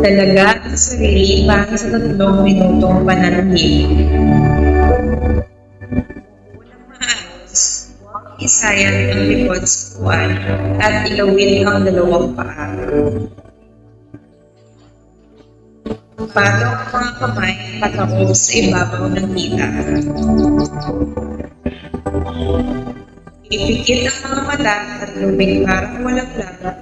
Talaga sa sarili para sa 3 minutong pananahimik. Unang maayos, huwag isayang ang likod sa upuan at ilawin ang 2 paa. Patok ang mga kamay patako sa ibabaw ng hita. Ipikit ang mga mata at luming parang walang laban.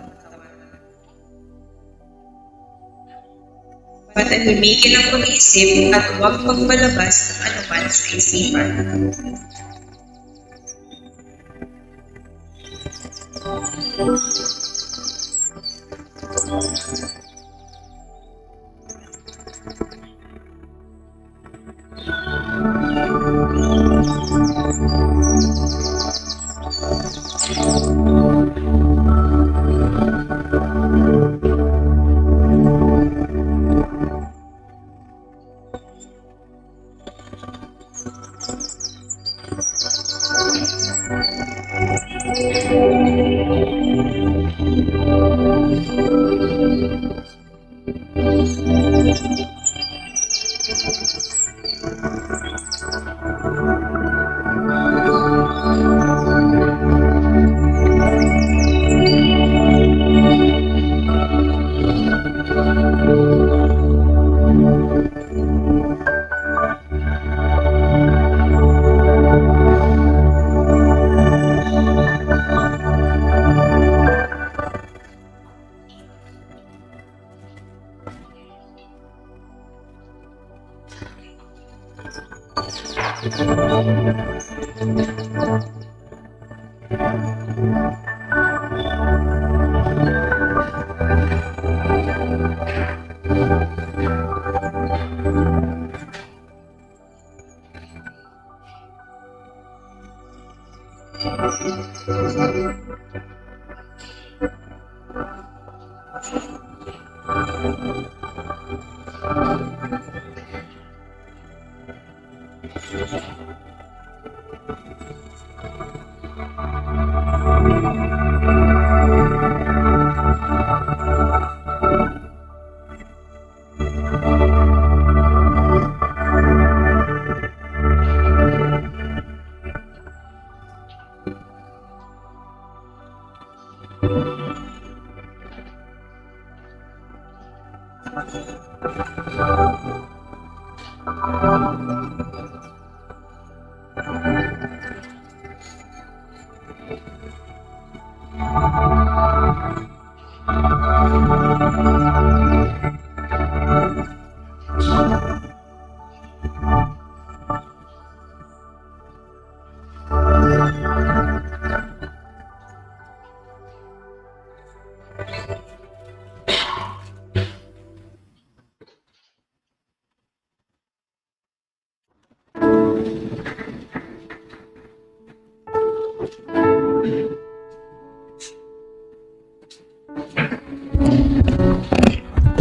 Patahimikin ang pag-iisip at huwag magpalabas ng anuman sa isipan.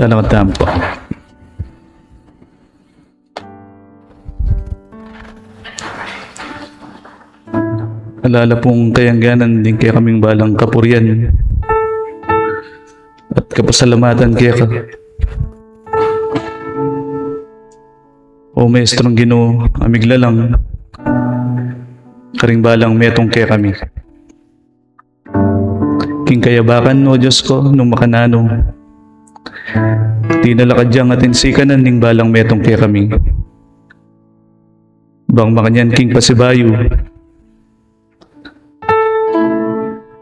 Salamat po. Alala pong kayangganan din kaya kaming balang kapurian at kapasalamatan kaya ka. O maestrong Ginoo, amigla lang karing balang metong kaya kami. King kayabakan o Diyos ko nung makanano, di nalakadyang atinsikanan ning balang metong kaya kami. Bang makanyan king pasibayo,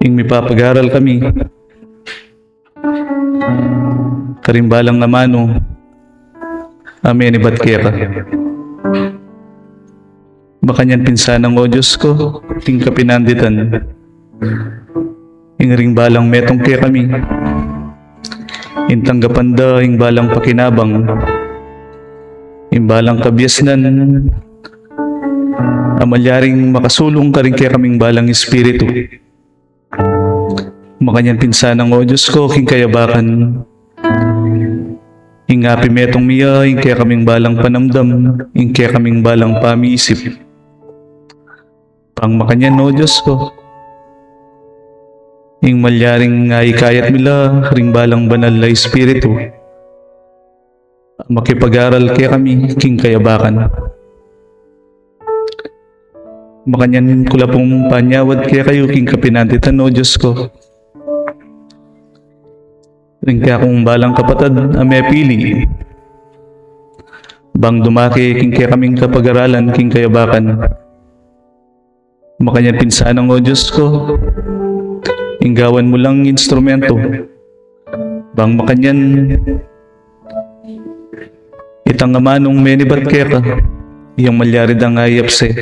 ing mipapag-aral kami. Karimbalang namano, amen ibat kaya ka. Makanyan pinsanang o Diyos ko, ting kapinanditan, ing ring balang metong kaya kami. Intanggapan da ing balang pakinabang, ing balang kabyasnan, amalyaring makasulong ka rin kaya kaming balang espiritu. Makanyan pinsanang o Diyos ko, king kayabakan, ing api metong miya, ing kaya kaming balang panamdam, ing kaya kaming balang pamiisip. Pang makanyan o Diyos ko, ing malyaring ikayat mila ring balang banal na espiritu, makipag-aral kaya kami king kayabakan. Makanyan kula pong panyawad kaya kayo king kapinanditan o Diyos ko. Ring kaya kong balang kapatad ame pili, bang dumaki king kaya kaming kapag-aralan king kayabakan. Makanyan pinsanang o Diyos ko, inggawan mo lang instrumento, bang makanyan itang amanong menibat kaya ka, iyang malyarid ang ayapse.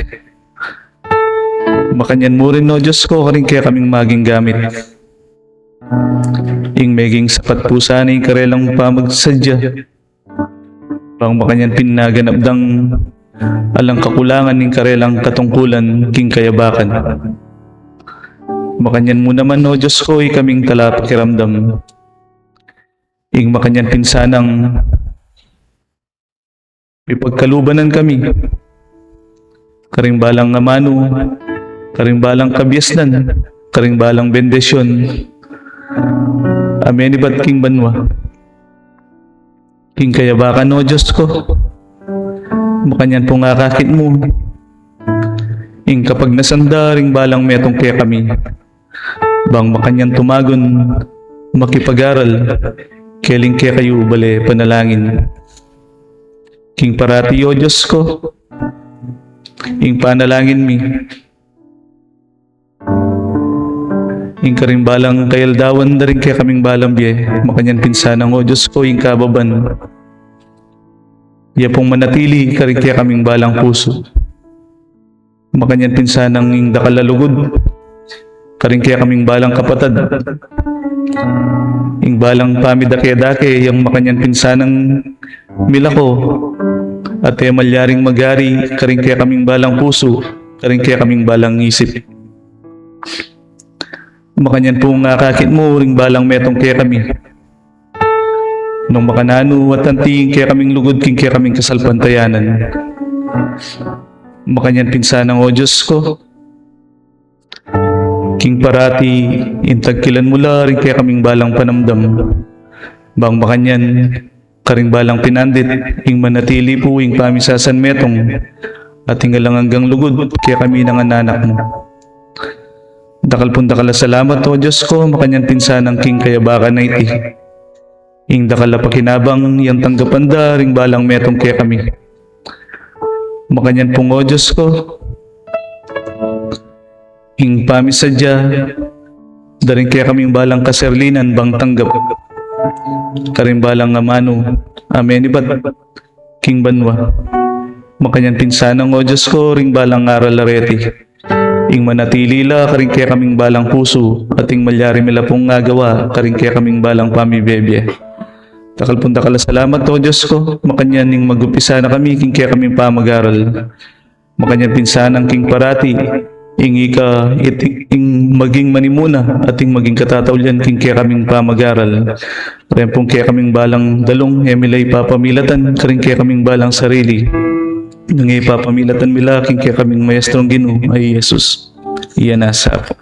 Makanyan mo rin o Diyos ko, karing kaya kaming maging gamit. Ing meging sapat po sana yung karelang pamagsadya, bang makanyan pinaganapdang alang kakulangan ng karelang katungkulan king kayabakan. Makanyan mo naman o Diyos ko, kaming talapakiramdam. Ing makanyan pinsanang ipagkalubanan kami. Karing balang amano, karing balang kabyasnan, karing balang bendisyon. Amen ibat king banwa. King kayabakan o Diyos ko, makanyan pong akakit mo. Ing kapag nasanda ring balang metong kaya kami, bang makanyan tumagon, makipag-aral, keling kaya kayo bale panalangin. King parati o Diyos ko, ing panalangin mi. Ing karing balang kayaldawan na rin kaya kaming balang biye, makanyan pinsanang o Diyos ko, ing kababan. Iya pong manatili karing kaya kaming balang puso. makanyan pinsanang ing dakalalugod, karing kaya kaming balang kapatad. Ing balang pamidake-dake, yung makanyan pinsanang milako, at malyaring magari, karing kaya kaming balang puso, karing kaya kaming balang isip. Makanyan po nga kakit mo, ring balang metong kaya kami. Nung makanano at anting kaya kaming lugod, king kaya kaming kasalpantayanan. Makanyan pinsanang o Diyos ko, king parati, intagkilan mula, rin kaya kaming balang panamdam. Bang makanyan, karing balang pinandit, ing manatili po, ing pamisasan metong, at hingalang hanggang lugod, kaya kami ng anak mo. Dakal pun dakala salamat o Diyos ko, makanyan pinsanang king kaya baka na iti. Ing dakala pakinabang, yang tanggapanda, ring balang metong kaya kami. Makanyan pong o Diyos ko, ing pamisadya, daring kaya kaming balang kaserlinan bang tanggap. Karing balang amano, amenibat, king banwa. Makanyan pinsanang o Diyos ko, ring balang aral areti. Ing manatili la, karing kaya kaming balang puso, at ing malyari mila pong ngagawa, karing kaya kaming balang pamibebye. Takal punta kala salamat o Diyos ko, makanyan ning magupisa na kami, king kaya kaming pamag-aral. Makanyan pinsanang king parati, ing maging manimuna, at ing maging katatawlyan, king kaya kaming pamag-aral. Karing pong kaya kaming balang dalong, emilay papamilatan, karing kaya kaming balang sarili. Nang ipapamilatan mila, king kaya kaming maestrong Ginoo ay Jesus. Iyan nasa po.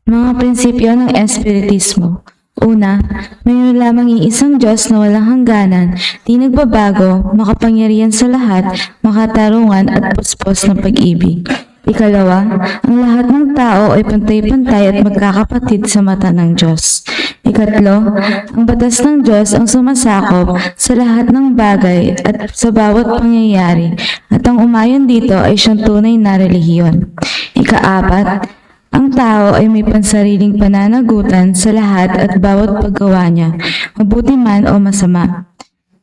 Mga prinsipyo ng Espiritismo. Una, mayroon lamang iisang Diyos na walang hangganan, di nagbabago, makapangyarihan sa lahat, makatarungan at puspos ng pag-ibig. Ikalawa, ang lahat ng tao ay pantay-pantay at magkakapatid sa mata ng Diyos. Ikatlo, ang batas ng Diyos ang sumasakop sa lahat ng bagay at sa bawat pangyayari, at ang umayon dito ay siyang tunay na relihiyon. Ikaapat, ang tao ay may pansariling pananagutan sa lahat at bawat paggawa niya, mabuti man o masama.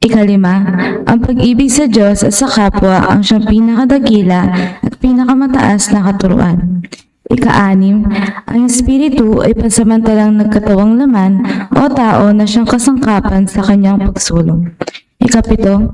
Ikalima, ang pag-ibig sa Diyos at sa kapwa ang siyang pinakadakila at pinakamataas na katuruan. Ika-anim, ang Espiritu ay pansamantalang nagkatawang laman o tao na siyang kasangkapan sa kanyang pagsulong. Ikapito,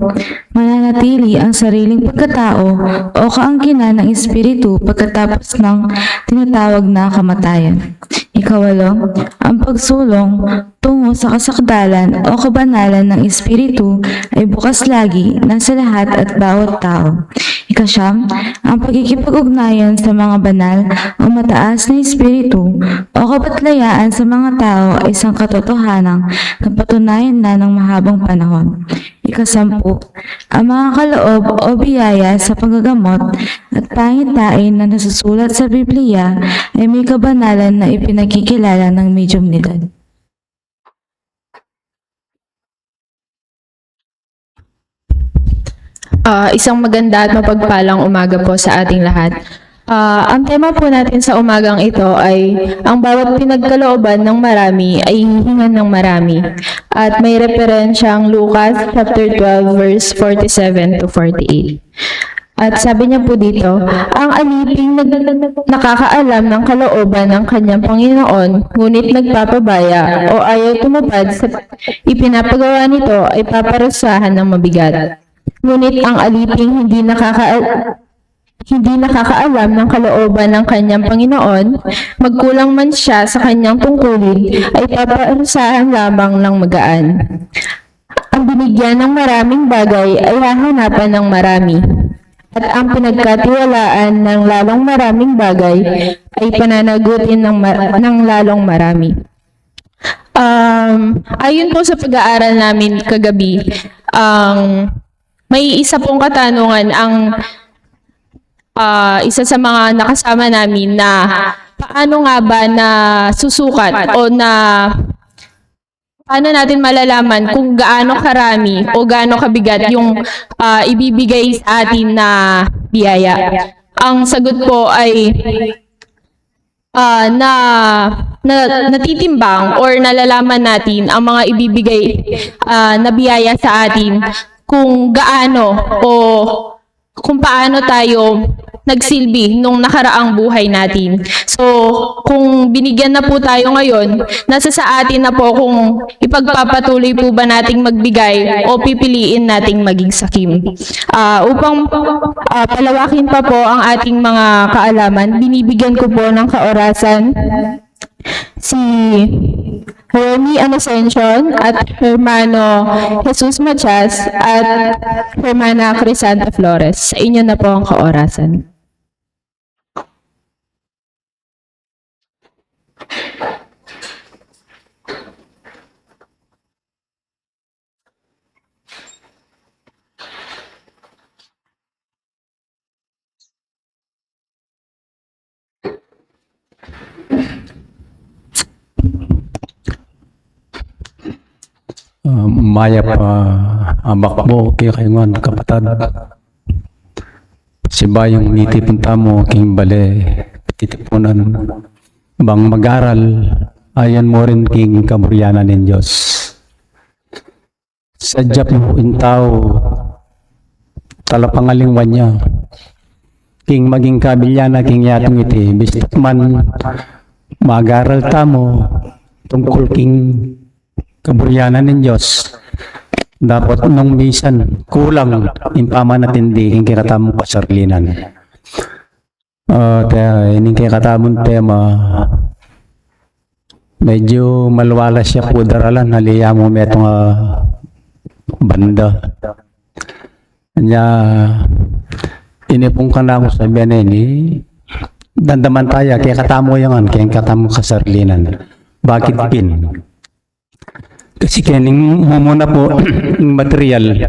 mananatili ang sariling pagkatao o kaangkinan ng Espiritu pagkatapos ng tinatawag na kamatayan. Ikawalo, ang pagsulong tungo sa kasakdalan o kabanalan ng Espiritu ay bukas lagi nasa lahat at bawat tao. Ikasyam, ang pagkikipag-ugnayan sa mga banal o mataas na Espiritu o kabatlayaan sa mga tao ay isang katotohanang napatunayan na ng mahabang panahon. Ikasampu, ang mga kaloob o biyaya sa panggagamot at pangitain na nasusulat sa Biblia ay may kabanalan na ipinagkikilala ng medyumnidad. Isang maganda at mapagpalang umaga po sa ating lahat. Ang tema po natin sa umagang ito ay ang bawat pinagkalooban ng marami ay hihingan ng marami. At may referensyang Lucas chapter 12 verse 47 to 48. At sabi niya po dito, ang aliping nakakaalam ng kalooban ng kanyang Panginoon, ngunit nagpapabaya o ayaw tumupad sa ipinapagawa nito ay paparusahan ng mabigat. Ngunit ang aliping hindi nakakaalam ng kalooban ng kanyang Panginoon, magkulang man siya sa kanyang tungkulin, ay paparusahan lamang ng magaan. Ang binigyan ng maraming bagay ay hahanapan ng marami, at ang pinagkatiwalaan ng lalong maraming bagay ay pananagutin ng lalong marami. Ayon po sa pag-aaral namin kagabi, may isa pong katanungan ang isa sa mga nakasama namin na paano nga ba na susukat o na paano natin malalaman kung gaano karami o gaano kabigat yung ibibigay sa atin na biyaya. Ang sagot po ay natitimbang or nalalaman natin ang mga ibibigay na biyaya sa atin kung gaano o kung paano tayo nagsilbi nung nakaraang buhay natin. So, kung binigyan na po tayo ngayon, nasa sa atin na po kung ipagpapatuloy po ba nating magbigay o pipiliin nating maging sakim. Upang palawakin pa po ang ating mga kaalaman, binibigyan ko po ng kaorasan si Remy Inocencio at Hermano Jesus Machas at Hermana Crisanta Flores. Sa inyo na po ang kaorasan. Maya pa abak mo kay kaingon kapatad. Si bayong nitipon mo king bale titipunan bang mag-aral ayon mo rin king kaburyanan ng Diyos. Sadya po intaw talapangalingwan niya king maging kabilyana king yatong iti bistak man mag-aral tamo tungkol king kaburyanan ng Diyos. Dapat nung misan kulang impama natin di king kinatamong pasarlinan. Ining kinatamong tema medyo malwala siya po daralan haliya mo metong banda. Kanya inipong ka na ako sa ini dandaman tayo kaya katamo yan kaya katamong kasarlinan. Bakit pin? Kasi kining muna po material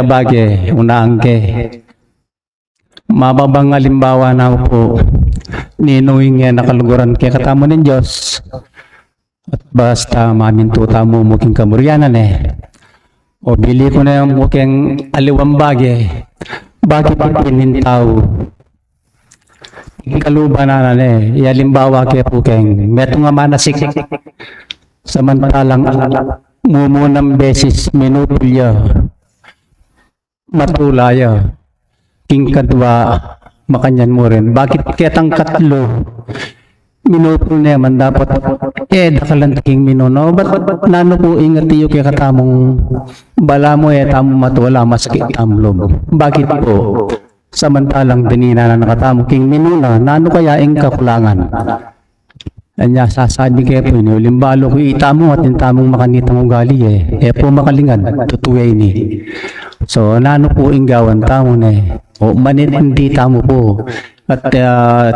abage unang ke mababang halimbawa na po ninuing nakaluguran kay katamo ng Diyos at basta mamintuta mo muking kamuryanan o bili ko na yung muking aliwang bage bakit pinintaw kalubanan halimbawa kay po keng metong manasik samantalang mumunang beses minupulya matulaya king kadwa makanyan mo rin bakit ketang katlo minupul na yaman dapat dakalan king minuno ba't nano po ingat iyo kaya katamong bala mo tamo matula masakit amlob bakit po samantalang dinina na nakatamo king minuna nano kaya ing kakulangan. Anya sasabi kayo po ini limbalo ko itamo at tamong makanitang ugali po makalingad tutuway ni so nano po inggawan tamo o manit hindi tamo po at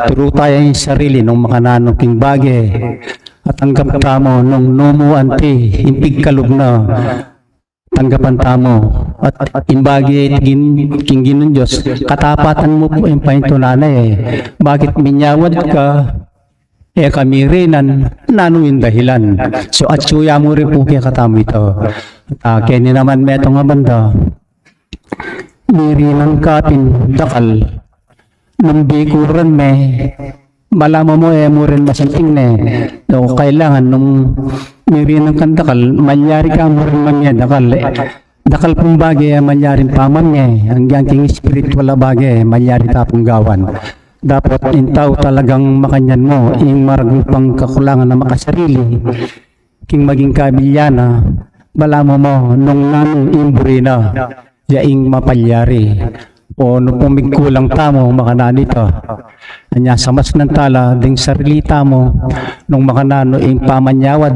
turo tayo yung sarili nung makanano king bage at tanggap tamo nung numuanti impig kalug na tanggapan tamo at imbagi king ginon Diyos katapatan mo po yung paintunanay bakit minyawad ka kami rinan nanuin dahilan. So at suya mo rin po kaya katamo ito. Kaya ni naman metong nga banda. Mirinan katin dakal. Nung bikuran malama mo mo rin masanting So kailangan nung mirinan kan dakal, manyari ka mo rin man dakal. Dakal pong bagay manyaring paman hanggang king spiritual bagay manyari tapong gawan. Dapat intaw talagang makanyan mo ing maragong pang kakulangan na makasarili king maging kabilyana bala mo nung nanong imburi na yaing mapalyari o nung pumigkulang tamo makananito anya sa mas nantala ding sarili tamo nung makanano ing pamanyawad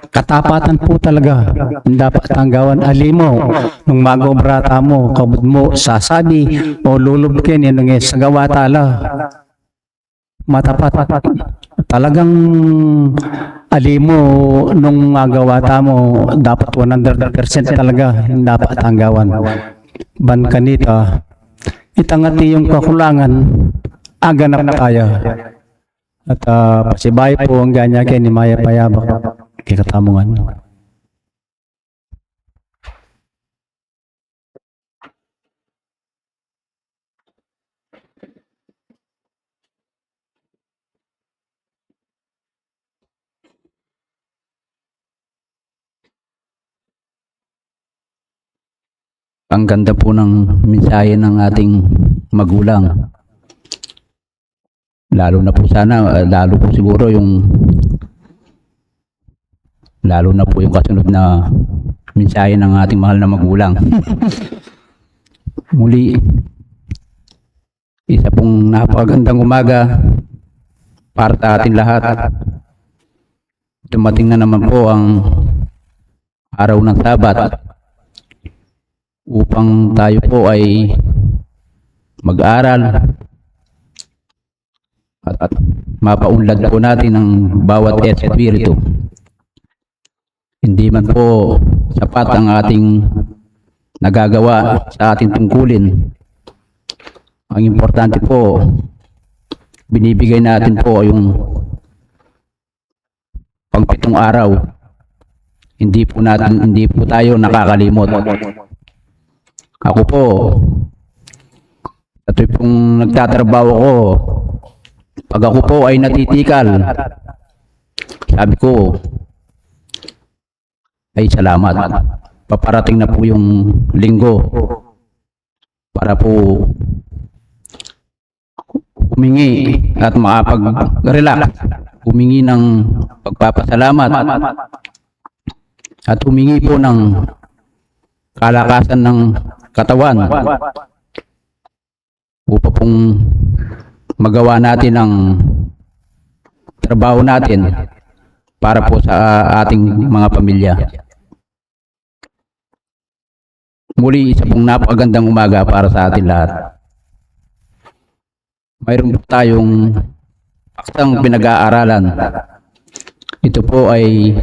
katapatan po talaga dapat tanggawan alimo nung magobra tamo kabud mo sasabi o lulubkin nung sa gawa tala matapat talagang alimo nung magawa tamo dapat 100% talaga dapat tanggawan ban kanita itangati yung kakulangan aganap na kaya at pasibay po ang ganya kay ni Maya Payabak kay katamungan. Ang ganda po ng mensahe ng ating magulang. Lalo na po sana, lalo po siguro lalo na po yung kasunod na mensahe ng ating mahal na magulang. Muli, isa pong napakagandang umaga para sa ating lahat. Dumating na naman po ang araw ng Sabat upang tayo po ay mag-aral at mapaunlad po natin ang bawat espiritu. Hindi man po sapat ang ating nagagawa sa ating tungkulin. Ang importante po, binibigay natin po yung pang-7 araw. Hindi po tayo nakakalimot. Ako po, at pong nagtatrabaho ko, pag ako po ay natitikal, sabi ko, ay salamat. Paparating na po yung linggo para po humingi at makapag-relax, humingi ng pagpapasalamat at humingi po ng kalakasan ng katawan upang pong magawa natin ang trabaho natin para po sa ating mga pamilya. Muli, isa pong napakagandang umaga para sa atin lahat. Mayroon po tayong paksang pinag-aaralan. Ito po ay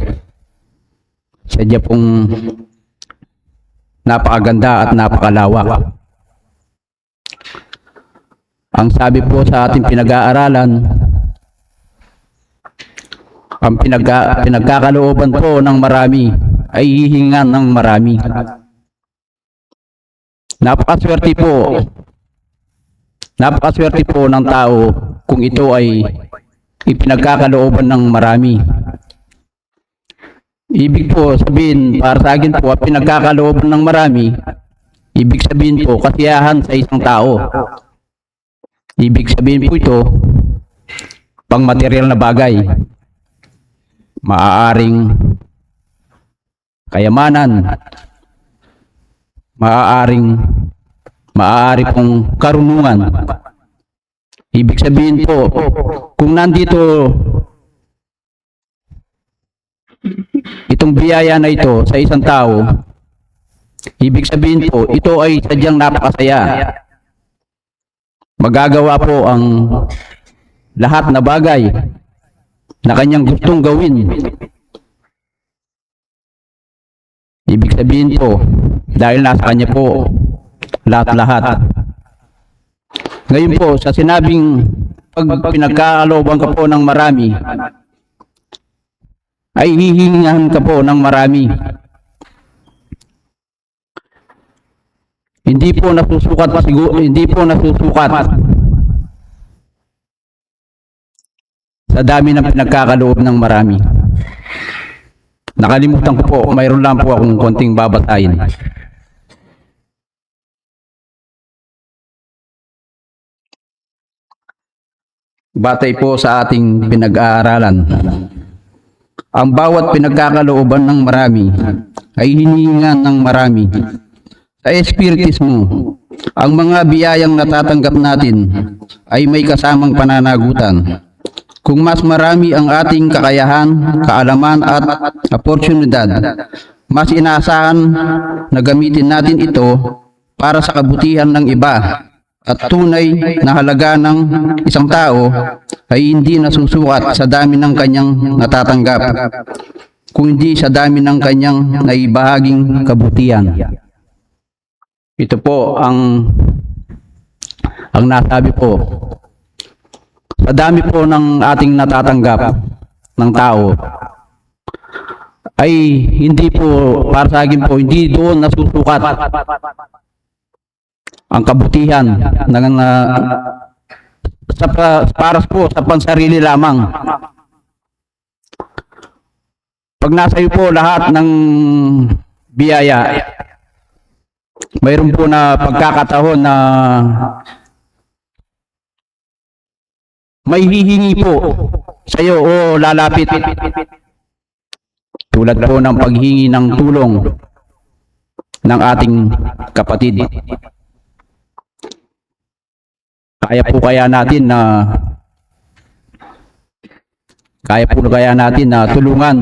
sadya pong napakaganda at napakalawak. Ang sabi po sa ating pinag-aaralan, ang pinagkakalooban po ng marami ay hihingan ng marami. Napakaswerte po ng tao kung ito ay ipinagkakalooban ng marami. Ibig po sabihin, para sa akin po, pinagkakalooban ng marami, ibig sabihin po, kasiyahan sa isang tao. Ibig sabihin po ito, pang material na bagay. Maaaring kayamanan, maaari pong karunungan. Ibig sabihin po, kung nandito itong biyaya na ito sa isang tao, ibig sabihin po, ito ay sadyang napakasaya. Magagawa po ang lahat na bagay na kanyang gustong gawin. Ibig sabihin po, dahil nasa kanya po lahat-lahat. Ngayon po, sa sinabing pag pinagkakalooban ka po ng marami, ay hihingahan ka po ng marami. Hindi po nasusukat sa dami ng pinagkakaloob ng marami. Nakalimutan ko po, mayroon lang po akong konting babasahin. Batay po sa ating pinag-aaralan, ang bawat pinagkakalooban ng marami ay hinihingan ng marami. Sa espiritismo, ang mga biyayang natatanggap natin ay may kasamang pananagutan. Kung mas marami ang ating kakayahan, kaalaman at oportunidad, mas inaasahan na gamitin natin ito para sa kabutihan ng iba. At tunay na halaga ng isang tao ay hindi nasusukat sa dami ng kanyang natatanggap, kundi sa dami ng kanyang naibahaging kabutihan. Ito po ang nasabi po. Sa dami po ng ating natatanggap ng tao, ay hindi po, para sa akin po, hindi doon nasusukat ang kabutihan para po sa pansarili lamang. Pag nasa iyo po lahat ng biyaya, mayroon po na pagkakataon na may hihingi po sa iyo o lalapit. Tulad po ng paghingi ng tulong ng ating kapatid. Kaya po kaya natin na tulungan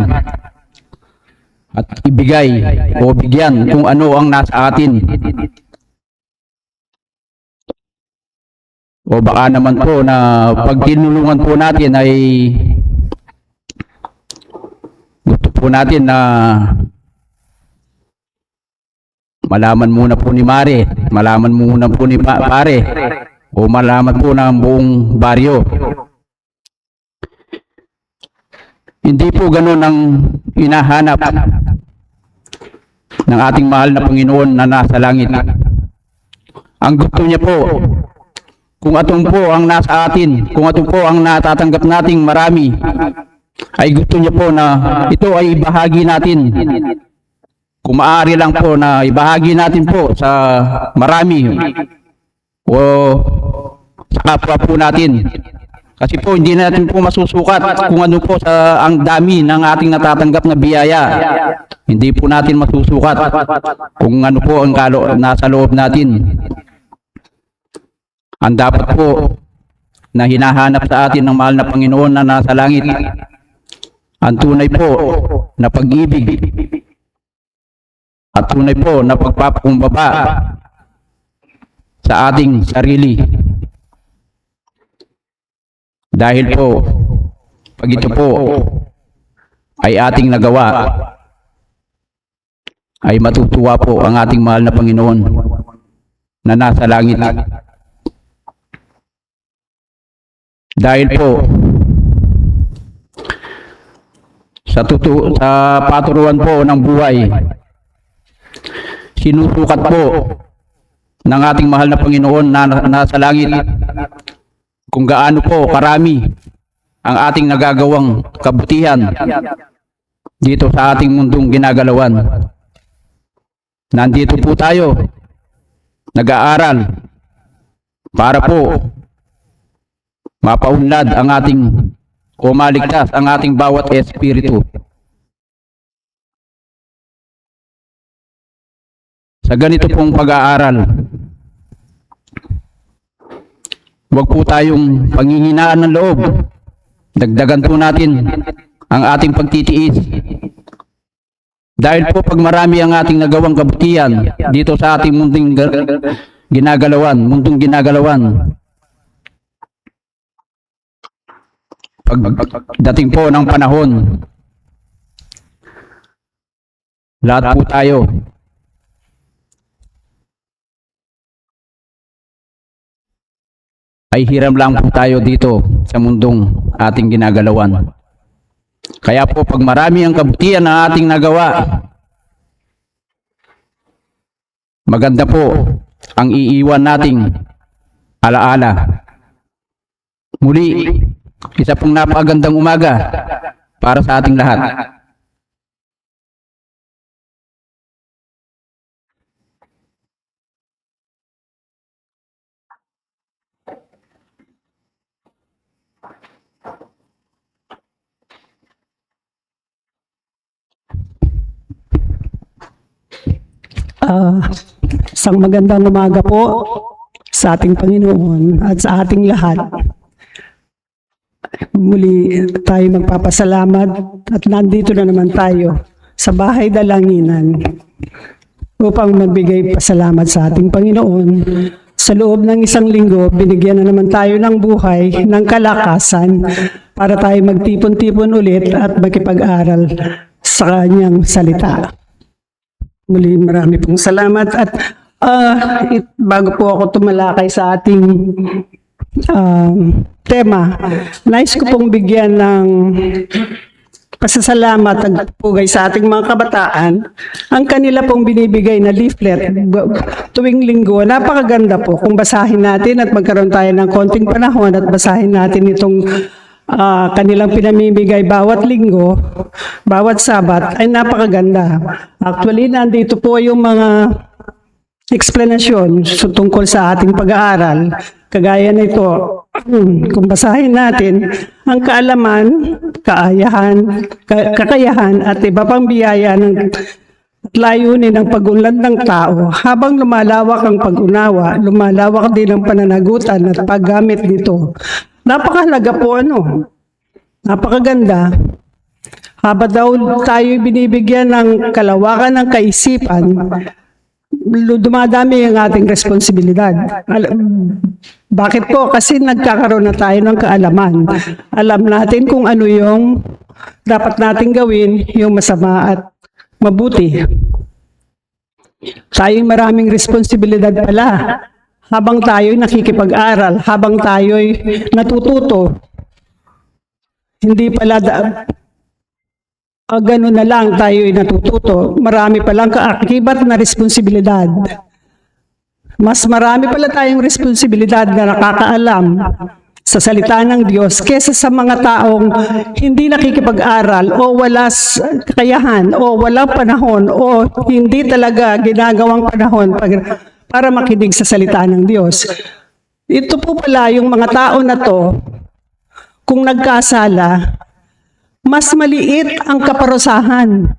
at ibigay o bigyan kung ano ang nasa atin. O baka naman po na pag tinulungan po natin ay gusto po natin na malaman muna po ni Mare, malaman muna po ni Pare, o malaman po ng buong baryo. Hindi po ganun ang hinahanap ng ating mahal na Panginoon na nasa langit. Ang gusto niya po, kung atong po ang nasa atin, kung atong po ang natatanggap nating marami, ay gusto niya po na ito ay ibahagi natin. Kung maaari lang po na ibahagi natin po sa marami o sa kapwa po natin. Kasi po hindi natin po masusukat kung ano po sa ang dami ng ating natatanggap na biyaya. Hindi po natin masusukat kung ano po ang nasa loob natin. Ang dapat po na hinahanap sa atin ng mahal na Panginoon na nasa langit, ang tunay po na pag-ibig at tunay po na pagpapakumbaba sa ating sarili. Dahil po, pag ito po ay ating nagawa, ay matutuwa po ang ating mahal na Panginoon na nasa langit. Dahil po, sa paturuan po ng buhay, sinusukat po ng ating mahal na Panginoon na nasa langit kung gaano po karami ang ating nagagawang kabutihan dito sa ating mundong ginagalawan. Nandito po tayo, nag-aaral para po mapaunlad ang ating o maligtas ang ating bawat espiritu. Sa ganito pong pag-aaral, huwag po tayong panghihinaan ng loob. Dagdagan po natin ang ating pagtitiis. Dahil po pag marami ang ating nagawang kabutihan dito sa ating mundong ginagalawan, pagdating po ng panahon, lahat po tayo ay hiram lang po tayo dito sa mundong ating ginagalawan. Kaya po pag marami ang kabutihan na ating nagawa, maganda po ang iiwan nating alaala. Muli, isa pong napakagandang umaga para sa ating lahat. Isang magandang umaga po sa ating Panginoon at sa ating lahat. Muli tayo magpapasalamat at nandito na naman tayo sa bahay dalanginan upang magbigay pasalamat sa ating Panginoon. Sa loob ng isang linggo, binigyan na naman tayo ng buhay, ng kalakasan para tayo magtipon-tipon ulit at makipag-aral sa kanyang salita. Muli marami pong salamat at bago po ako tumalakay sa ating tema, nais ko pong bigyan ng pasasalamat at pugay sa ating mga kabataan ang kanila pong binibigay na leaflet tuwing linggo. Napakaganda po kung basahin natin at magkaroon tayo ng konting panahon at basahin natin itong kanilang pinamimigay bawat linggo, bawat Sabat, ay napakaganda. Actually, nandito po yung mga eksplanasyon tungkol sa ating pag-aaral. Kagaya nito, kung basahin natin, ang kaalaman, kakayahan at iba pang biyaya ng at layunin ng pag-unlad ng tao. Habang lumalawak ang pag-unawa, lumalawak din ang pananagutan at paggamit nito. Napakahalaga po napakaganda. Habang daw tayo binibigyan ng kalawakan ng kaisipan, dumadami ang ating responsibilidad. Bakit po? Kasi nagkakaroon na tayo ng kaalaman. Alam natin kung ano yung dapat natin gawin, yung masama at mabuti. Tayo'y maraming responsibilidad pala. Habang tayo'y nakikipag-aral, habang tayo'y natututo, hindi pala ganun na lang tayo'y natututo. Marami palang kaakibat na responsibilidad. Mas marami pala tayong responsibilidad na nakakaalam sa salita ng Diyos kesa sa mga taong hindi nakikipag-aral o wala kakayahan o walang panahon o hindi talaga ginagawang panahon para makinig sa salita ng Diyos. Ito po pala yung mga tao na to, kung nagkasala, mas maliit ang kaparusahan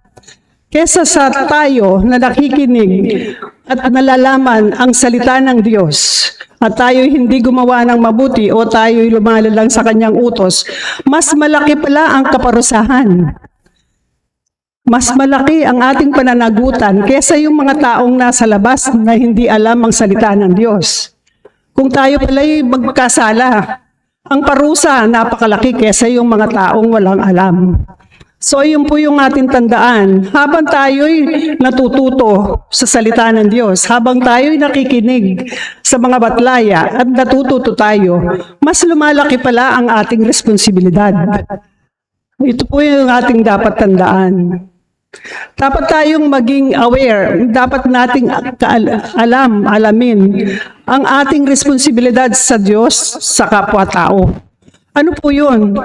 kesa sa tayo na nakikinig at nalalaman ang salita ng Diyos at tayo hindi gumawa ng mabuti o tayo lumalalang sa kanyang utos, mas malaki pala ang kaparusahan. Mas malaki ang ating pananagutan kesa yung mga taong nasa labas na hindi alam ang salita ng Diyos. Kung tayo pala'y magkasala, ang parusa napakalaki kesa yung mga taong walang alam. So yun po yung ating tandaan. Habang tayo'y natututo sa salita ng Diyos, habang tayo'y nakikinig sa mga batlaya at natututo tayo, mas lumalaki pala ang ating responsibilidad. Ito po yung ating dapat tandaan. Dapat tayong maging aware, dapat nating alamin ang ating responsibilidad sa Diyos, sa kapwa-tao. Ano po yun?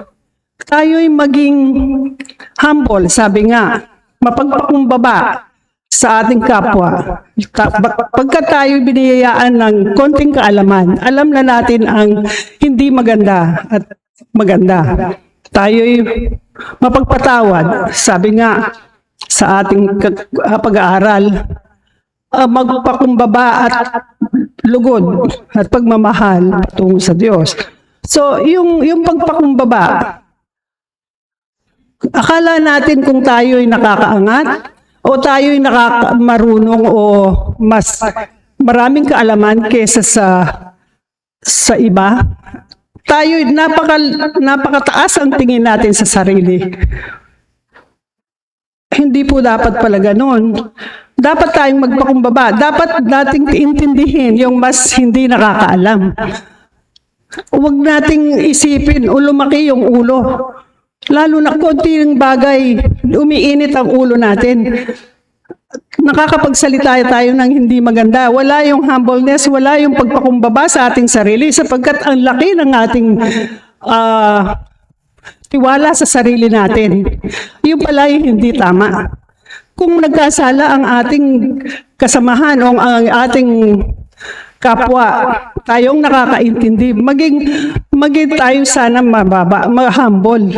Tayo'y maging humble, sabi nga, mapagpakumbaba sa ating kapwa. Pagka tayo'y biniyayaan ng konting kaalaman, alam na natin ang hindi maganda at maganda. Tayo'y mapagpatawad, sabi nga sa ating pag-aaral, magpakumbaba at lugod at pagmamahal tungo sa Diyos. So, yung pagpakumbaba, akala natin kung tayo'y nakakaangat o tayo'y marunong o mas maraming kaalaman kesa sa iba, tayo'y napakataas ang tingin natin sa sarili. Hindi po dapat pala ganun. Dapat tayong magpakumbaba. Dapat nating intindihin yung mas hindi nakakaalam. Huwag nating isipin o lumaki yung ulo. Lalo na konting bagay, umiinit ang ulo natin. Nakakapagsalita tayo ng hindi maganda. Wala yung humbleness, wala yung pagpakumbaba sa ating sarili sapagkat ang laki ng ating tiwala sa sarili natin. Yung pala hindi tama. Kung nagkasala ang ating kasamahan o ang ating kapwa, tayong nakakaintindi, maging tayo sana mababa, humble.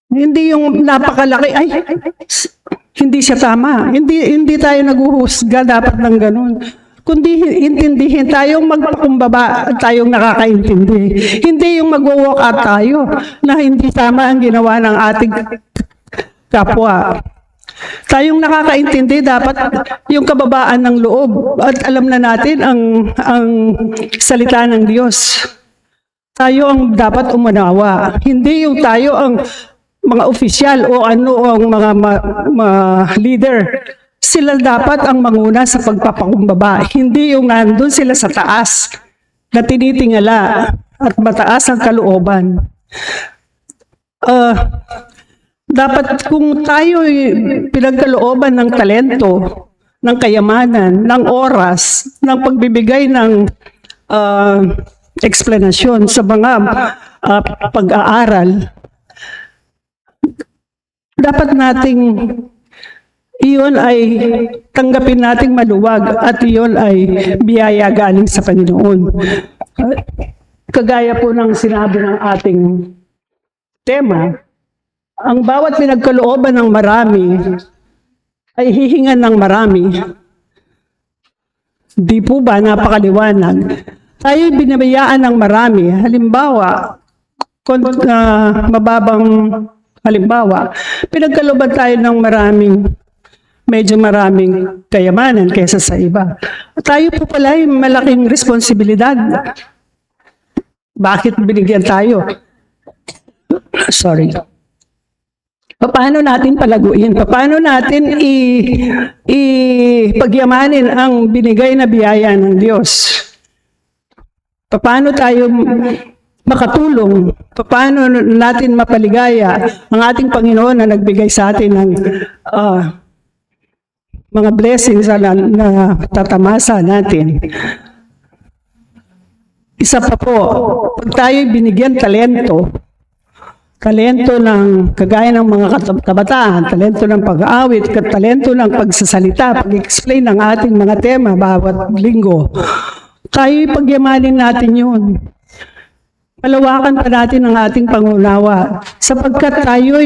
Hindi yung napakalaki, ay, hindi siya tama. Hindi tayo naguhusga dapat ng ganun. Kundi intindihin tayong magpakumbaba at tayong nakakaintindi. Hindi yung mag-walk out tayo na hindi tama ang ginawa ng ating kapwa. Tayong nakakaintindi dapat yung kababaan ng loob at alam na natin ang salita ng Diyos. Tayo ang dapat umunawa. Hindi yung tayo ang mga opisyal o ang mga leader. Sila dapat ang manguna sa pagpapakumbaba. Hindi yung nandun sila sa taas na tinitingala at mataas ang kalooban. Dapat kung tayo pinagkalooban ng talento, ng kayamanan, ng oras, ng pagbibigay ng eksplanasyon sa mga pag-aaral, dapat nating iyon ay tanggapin nating maluwag at iyon ay biyaya galing sa Panginoon. Kagaya po ng sinabi ng ating tema, ang bawat pinagkalooban ng marami ay hihingan ng marami. Di po ba napakaliwanag? Tayo binabayaan ng marami. Halimbawa, mababang halimbawa, pinagkalooban tayo ng medyo maraming kayamanan kaysa sa iba. Tayo po pala ay malaking responsibilidad. Bakit binigyan tayo? Sorry. Paano natin palaguin? Paano natin ipagyamanin ang binigay na biyaya ng Diyos? Paano tayo makatulong? Paano natin mapaligaya ang ating Panginoon na nagbigay sa atin ng mga blessings na tatamasa natin? Isa pa po, pag tayo binigyan talento ng kagaya ng mga kabataan, talento ng pag-aawit, talento ng pagsasalita, pag-explain ng ating mga tema bawat linggo, tayo pagyamanin natin yun. Palawakan pa natin ang ating pangunawa sapagkat tayo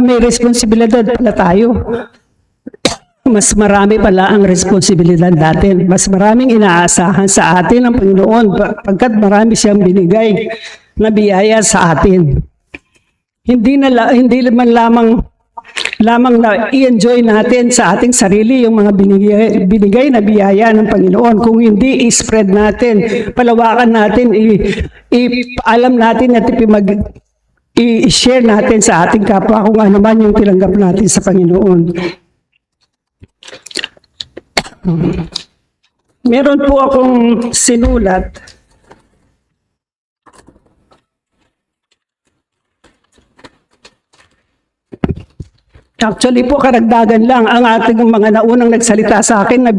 may responsibilidad pala tayo. Mas marami pala ang responsibilidad natin. Mas maraming inaasahan sa atin ng Panginoon pagkat marami siyang binigay na biyaya sa atin. Hindi man lamang na i-enjoy natin sa ating sarili yung mga binigay na biyaya ng Panginoon. Kung hindi, i-spread natin, palawakan natin, ipaalam natin at i-share natin sa ating kapwa kung ano man yung tinanggap natin sa Panginoon. Meron po akong sinulat. Actually po, karagdagan lang ang ating mga naunang nagsalita sa akin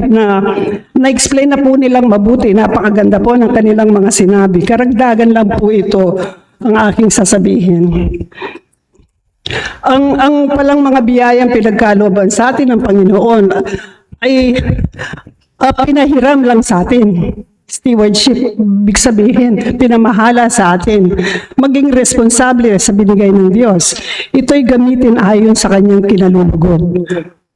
na-explain na po nilang mabuti. Napakaganda po ng kanilang mga sinabi. Karagdagan lang po ito ang aking sasabihin. Ang palang mga biyayang pinagkalooban sa atin ng Panginoon ay pinahiram lang sa atin. Stewardship, big sabihin, pinamahala sa atin. Maging responsable sa binigay ng Diyos. Ito'y gamitin ayon sa kanyang kinalugod.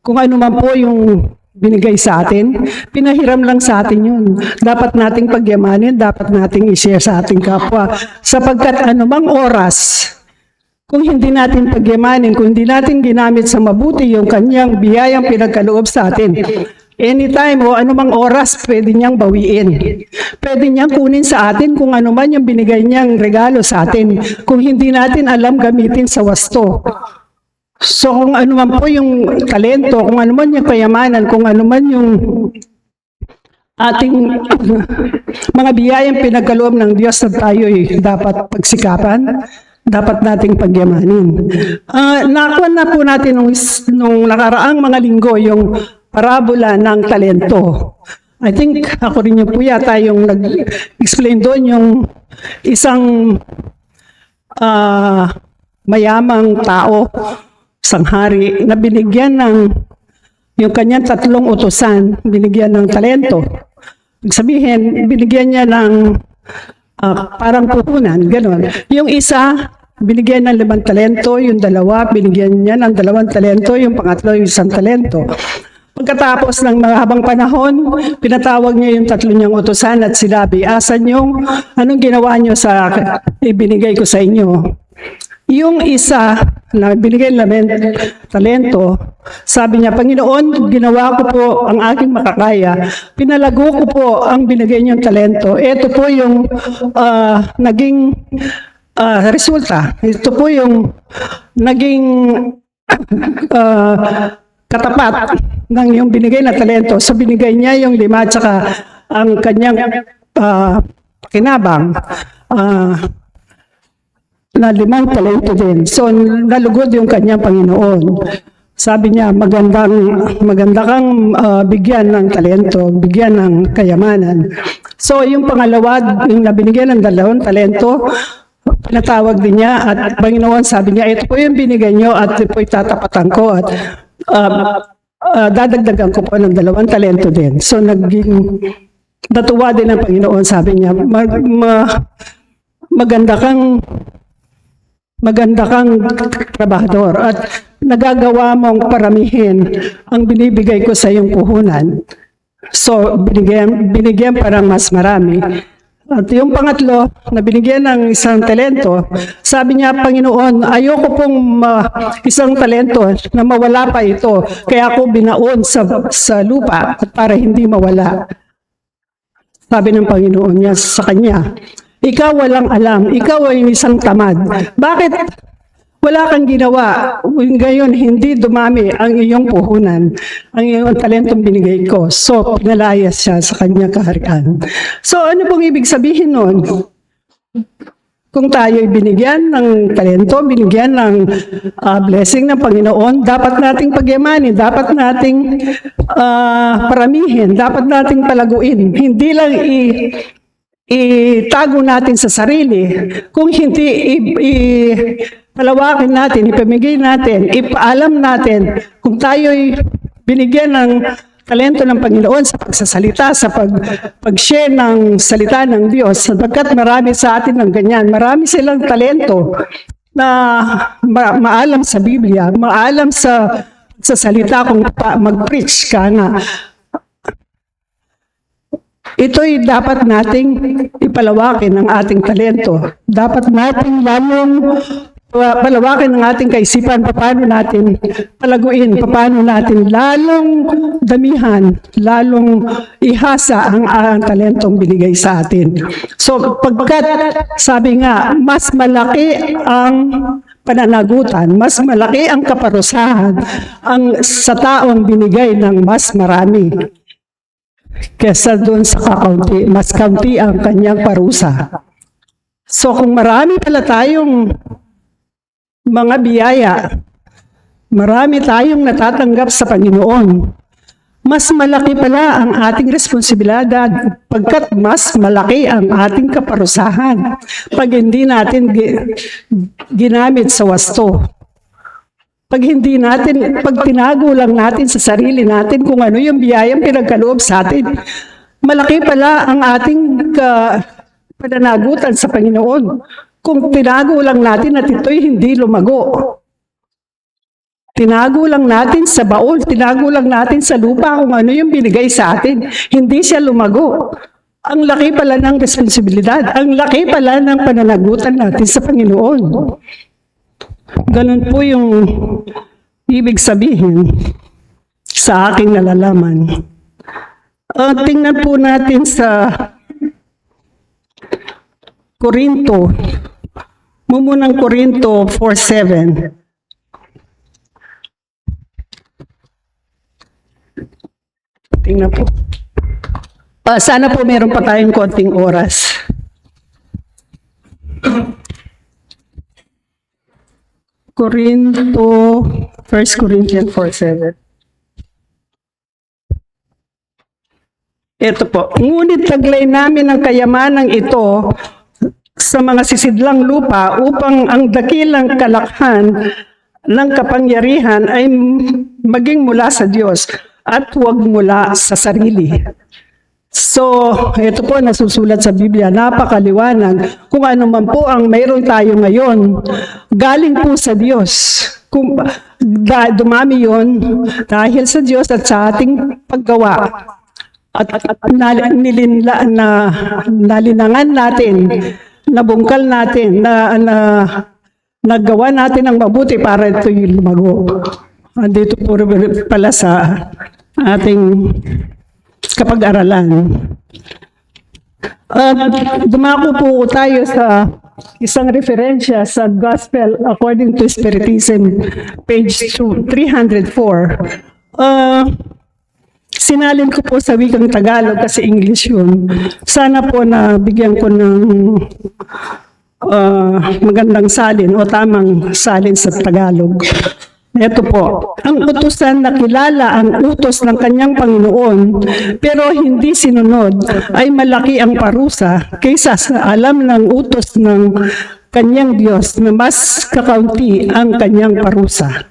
Kung ano man po yung binigay sa atin, pinahiram lang sa atin yun. Dapat nating pagyamanin, dapat nating i-share sa ating kapwa. Sapagkat anumang oras, kung hindi natin pagyamanin, kung hindi natin ginamit sa mabuti yung kanyang biyayang pinagkaloob sa atin, anytime o anumang oras, pwede niyang bawiin. Pwede niyang kunin sa atin kung ano man yung binigay niyang regalo sa atin, kung hindi natin alam gamitin sa wasto. So kung ano man po yung talento, kung ano man yung kayamanan, kung ano man yung ating mga biyayang pinagkaloob ng Diyos na tayo dapat pagsikapan, dapat nating pagyamanin. Nakuha na po natin nung nakaraang mga linggo yung parabola ng talento. I think ako rin yung po yata yung nag-explain doon yung isang mayamang tao, sanghari, na binigyan ng yung kanyang 3 utusan, binigyan ng talento. Sabihin, binigyan niya ng parang puhunan, gano'n. Yung isa, binigyan ng 5 talento, yung 2, binigyan niya ng 2 talento, yung pangatlo, yung 1 talento. Pagkatapos ng mahabang panahon, pinatawag niya yung 3 niyang utusan at sinabi, asan yung, anong ginawa niyo sa ibinigay ko sa inyo? Yung isa na binigay ng talento, sabi niya, Panginoon, ginawa ko po ang aking makakaya. Pinalago ko po ang binigay niyong talento. Ito po yung naging resulta. Ito po yung naging katapat ng yung binigay na talento. So binigay niya yung 5 tsaka ang kanyang kinabang. Na 5 talento din. So, nalugod yung kanyang Panginoon. Sabi niya, maganda kang bigyan ng talento, bigyan ng kayamanan. So, yung pangalawa, yung nabinigyan ng 2 talento, pinatawag din niya at Panginoon sabi niya, ito po yung binigay niyo at ito po itatapatan ko. At dadagdagan ko po ng 2 talento din. So natuwa din ang Panginoon, sabi niya, maganda kang trabahador at nagagawa mong paramihin ang binibigay ko sa iyong puhunan. So, binigyan parang mas marami. At yung pangatlo, na binigyan ng isang talento, sabi niya, Panginoon, ayoko pong isang talento na mawala pa ito. Kaya ako binaon sa lupa at para hindi mawala. Sabi ng Panginoon niya sa kanya, ikaw walang alam, ikaw ay isang tamad. Bakit wala kang ginawa? Ngayon, hindi dumami ang iyong puhunan, ang iyong talentong binigay ko. So, pinalayas siya sa kanyang kaharian. So, ano pong ibig sabihin nun? Kung tayo'y binigyan ng talento, binigyan ng blessing ng Panginoon, dapat nating pagyamanin, dapat nating paramihin, dapat nating palaguin. Hindi lang itago natin sa sarili, kung hindi palawakin natin, ipamigay natin, ipaalam natin kung tayo'y binigyan ng talento ng Panginoon sa pagsasalita, sa pag-share ng salita ng Diyos, sapagkat marami sa atin ng ganyan. Marami silang talento na maalam sa Biblia, maalam sa salita kung mag-preach ka nga. Ito'y dapat nating ipalawakin ang ating talento. Dapat nating lalong palawakin ang ating kaisipan, paano natin palaguin, paano natin lalong damihan, lalong ihasa ang talentong binigay sa atin. So, pagkat sabi nga, mas malaki ang pananagutan, mas malaki ang kaparusahan sa taong binigay ng mas marami kesa doon sa kakaunti, mas kaunti ang kanyang parusa. So, kung marami pala tayong mga biyaya, marami tayong natatanggap sa Panginoon, mas malaki pala ang ating responsibilidad pagkat mas malaki ang ating kaparusahan pag hindi natin ginamit sa wasto. Pag tinago lang natin sa sarili natin kung ano yung biyayang pinagkaloob sa atin, malaki pala ang ating pananagutan sa Panginoon. Kung tinago lang natin at ito'y hindi lumago. Tinago lang natin sa baul, tinago lang natin sa lupa kung ano yung binigay sa atin. Hindi siya lumago. Ang laki pala ng responsibilidad. Ang laki pala ng pananagutan natin sa Panginoon. Ganun po yung ibig sabihin sa aking nalalaman. Tingnan po natin sa Korinto. Mumunang Korinto 4:7. Tingnan po. Sana po meron pa tayong konting oras. Korinto, 1 Corinthians 4:7. Ito po. Ngunit taglay namin ang kayamanang ito sa mga sisidlang lupa upang ang dakilang kalakhan ng kapangyarihan ay maging mula sa Diyos at huwag mula sa sarili. So, ito po nasusulat sa Biblia, napakaliwanag. Kung ano man po ang mayroon tayo ngayon, galing po sa Diyos. Kung dumami yon dahil sa Diyos at sa ating paggawa. At nalinangan natin, nabungkal natin, nagawa natin ang mabuti para ito'y lumago. Andito po pala sa ating kapag-aralan. Dumako po tayo sa isang referensya sa Gospel According to Spiritism, page 304. Sinalin ko po sa wikang Tagalog kasi English yun. Sana po na bigyan ko ng magandang salin o tamang salin sa Tagalog. Ito po, ang utusan na kilala ang utos ng kanyang Panginoon pero hindi sinunod ay malaki ang parusa kaysa sa alam ng utos ng kanyang Diyos na mas kakaunti ang kanyang parusa.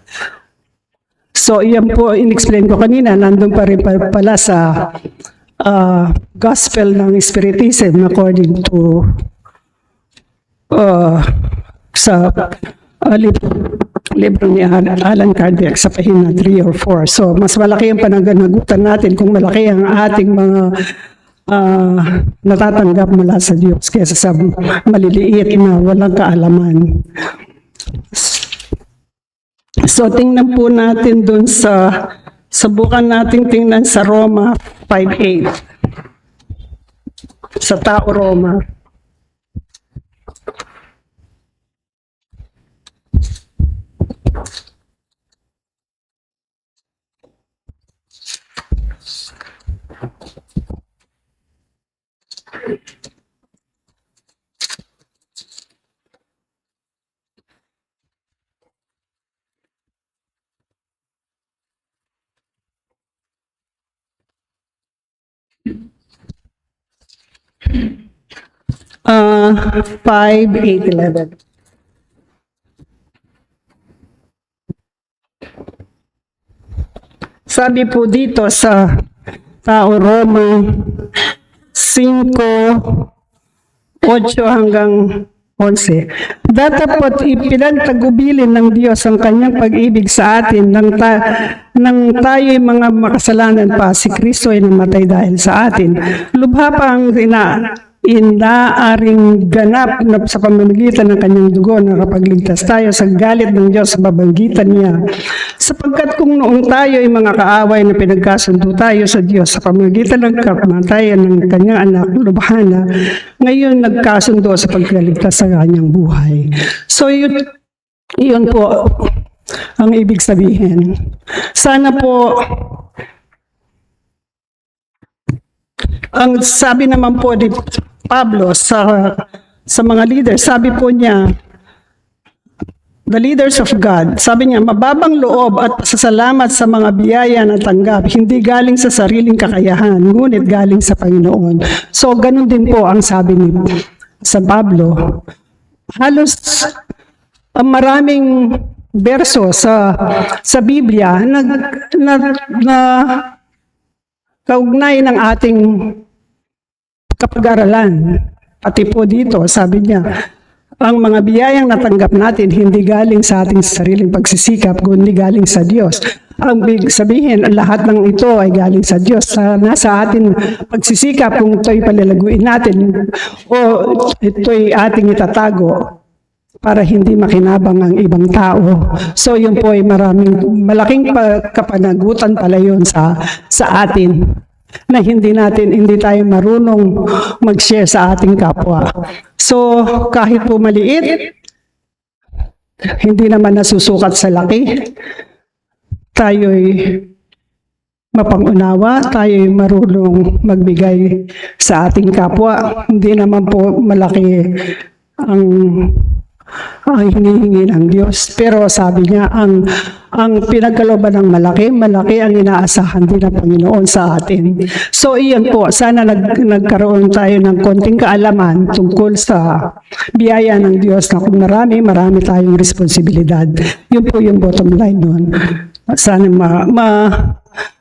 So, iyan po, in-explain ko kanina, nandun pa rin pala sa gospel ng Spiritism according to sa libro ni Allan Kardec sa pahina 3 or 4. So, mas malaki ang pananagutan natin kung malaki ang ating mga natatanggap mula sa Diyos kaysa sa maliliit na walang kaalaman. So, tingnan po natin dun subukan natin tingnan sa Roma 5:8. Sa tao Roma. Uh, 5:8-11. Sabi po dito sa tao Roma 5:8 hanggang 11. Datapot ipinagtagubilin ng Diyos ang kanyang pag-ibig sa atin nang tayo'y mga makasalanan pa, si Kristo ay namatay dahil sa atin. Lubha pa ang inaaring ganap na sa pamamagitan ng kanyang dugo na kapagligtas tayo sa galit ng Diyos sa babanggitan niya. Sapagkat kung noong tayo ay mga kaaway na pinagkasundo tayo sa Diyos sa pamamagitan ng kamatayan ng kanyang anak, lubha na, ngayon nagkasundo sa pagkaligtas sa kanyang buhay. So yun po ang ibig sabihin. Sana po ang sabi naman po ni Pablo sa mga leaders, sabi po niya, the leaders of God, sabi niya, mababang loob at pasasalamat sa mga biyaya na tanggap, hindi galing sa sariling kakayahan, ngunit galing sa Panginoon. So, ganun din po ang sabi ni sa Pablo. Halos maraming berso sa Biblia na kaugnay ng ating kapag-aralan. Pati po dito, sabi niya, ang mga biyayang natanggap natin hindi galing sa ating sariling pagsisikap, kundi galing sa Diyos. Ang big sabihin, lahat ng ito ay galing sa Diyos. Nasa atin pagsisikap kung ito'y palalaguin natin o ito'y ating itatago para hindi makinabang ang ibang tao. So yun po ay malaking kapanagutan pala yun sa atin, na hindi tayo marunong mag-share sa ating kapwa. So, kahit po maliit, hindi naman nasusukat sa laki, tayo'y mapangunawa, tayo'y marunong magbigay sa ating kapwa. Hindi naman po malaki ang hinihingi ng Diyos. Pero sabi niya, ang pinagkalooban ng malaki ang inaasahan din ng Panginoon sa atin. So iyan po, sana nagkaroon tayo ng konting kaalaman tungkol sa biyaya ng Diyos na kung marami tayong responsibilidad. Yun po yung bottom line nun. Sana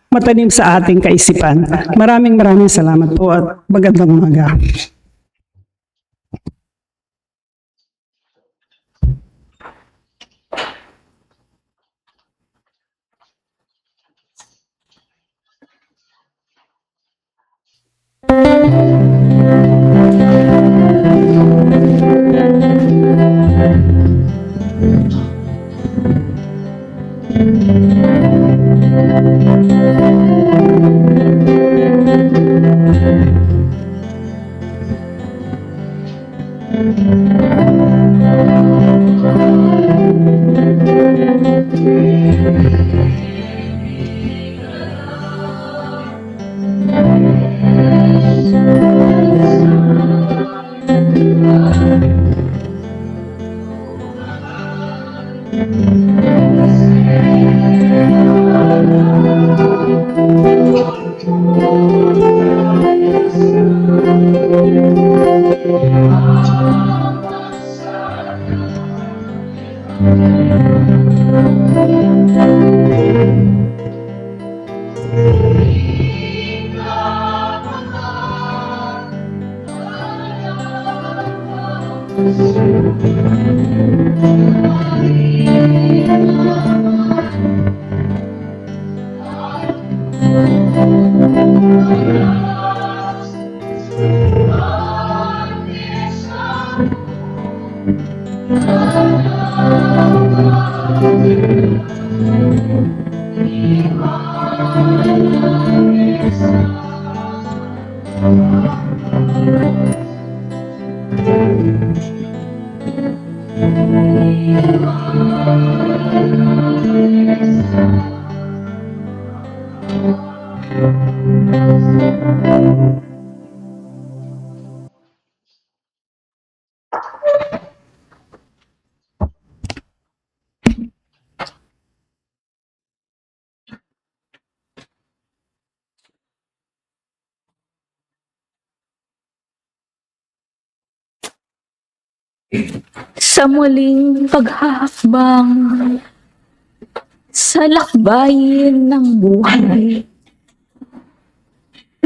matanim sa ating kaisipan. Maraming salamat po at magandang umaga. Thank you. Sa muling paghahakbang sa lakbayin ng buhay.